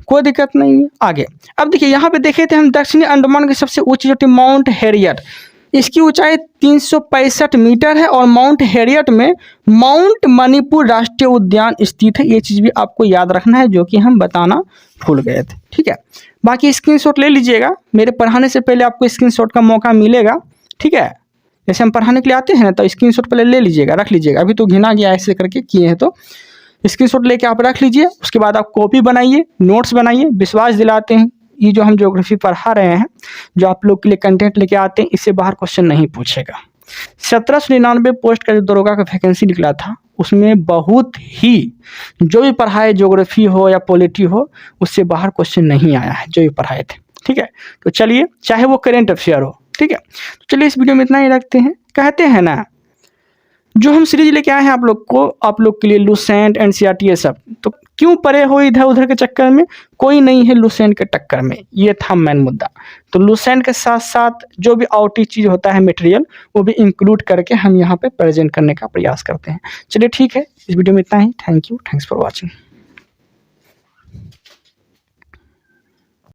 कोई दिक्कत नहीं है। आगे अब देखिए यहाँ पे देखे थे हम दक्षिणी अंडमान की सबसे ऊंची चोटी माउंट हैरियट, इसकी ऊंचाई 365 मीटर है और माउंट हैरियट में माउंट मणिपुर राष्ट्रीय उद्यान स्थित है। ये चीज़ भी आपको याद रखना है जो कि हम बताना भूल गए थे, ठीक है। बाकी स्क्रीनशॉट ले लीजिएगा, मेरे पढ़ाने से पहले आपको स्क्रीनशॉट का मौका मिलेगा, ठीक है। जैसे हम पढ़ाने के लिए आते हैं ना तो स्क्रीनशॉट पहले ले लीजिएगा, रख लीजिएगा। अभी तो घिना गया ऐसे करके किए हैं, तो स्क्रीनशॉट लेके आप रख लीजिए। उसके बाद आप कॉपी बनाइए, नोट्स बनाइए। विश्वास दिलाते हैं ये जो हम ज्योग्राफी पढ़ा रहे हैं, जो आप लोग के लिए कंटेंट लेके आते हैं, इससे बाहर क्वेश्चन नहीं पूछेगा। 1799 पोस्ट का जो दरोगा का वैकेंसी निकला था उसमें बहुत ही जो भी पढ़ाए ज्योग्राफी हो या पॉलिटी हो उससे बाहर क्वेश्चन नहीं आया है जो भी पढ़ाए थे, ठीक है। तो चलिए, चाहे वो करेंट अफेयर हो, ठीक है। तो चलिए इस वीडियो में इतना ही रखते हैं। कहते हैं ना जो हम सीरीज लेके आए हैं आप लोग के लिए लुसेंट एनसीईआरटी ये सब, तो क्यों परे हो इधर उधर के चक्कर में, कोई नहीं है लुसेंट के टक्कर में, ये था मेन मुद्दा। तो लुसेंट के साथ साथ जो भी आउटी चीज़ होता है मटेरियल वो भी इंक्लूड करके हम यहाँ पे प्रेजेंट करने का प्रयास करते हैं। चलिए ठीक है, इस वीडियो में इतना ही। Thank you, thanks for watching.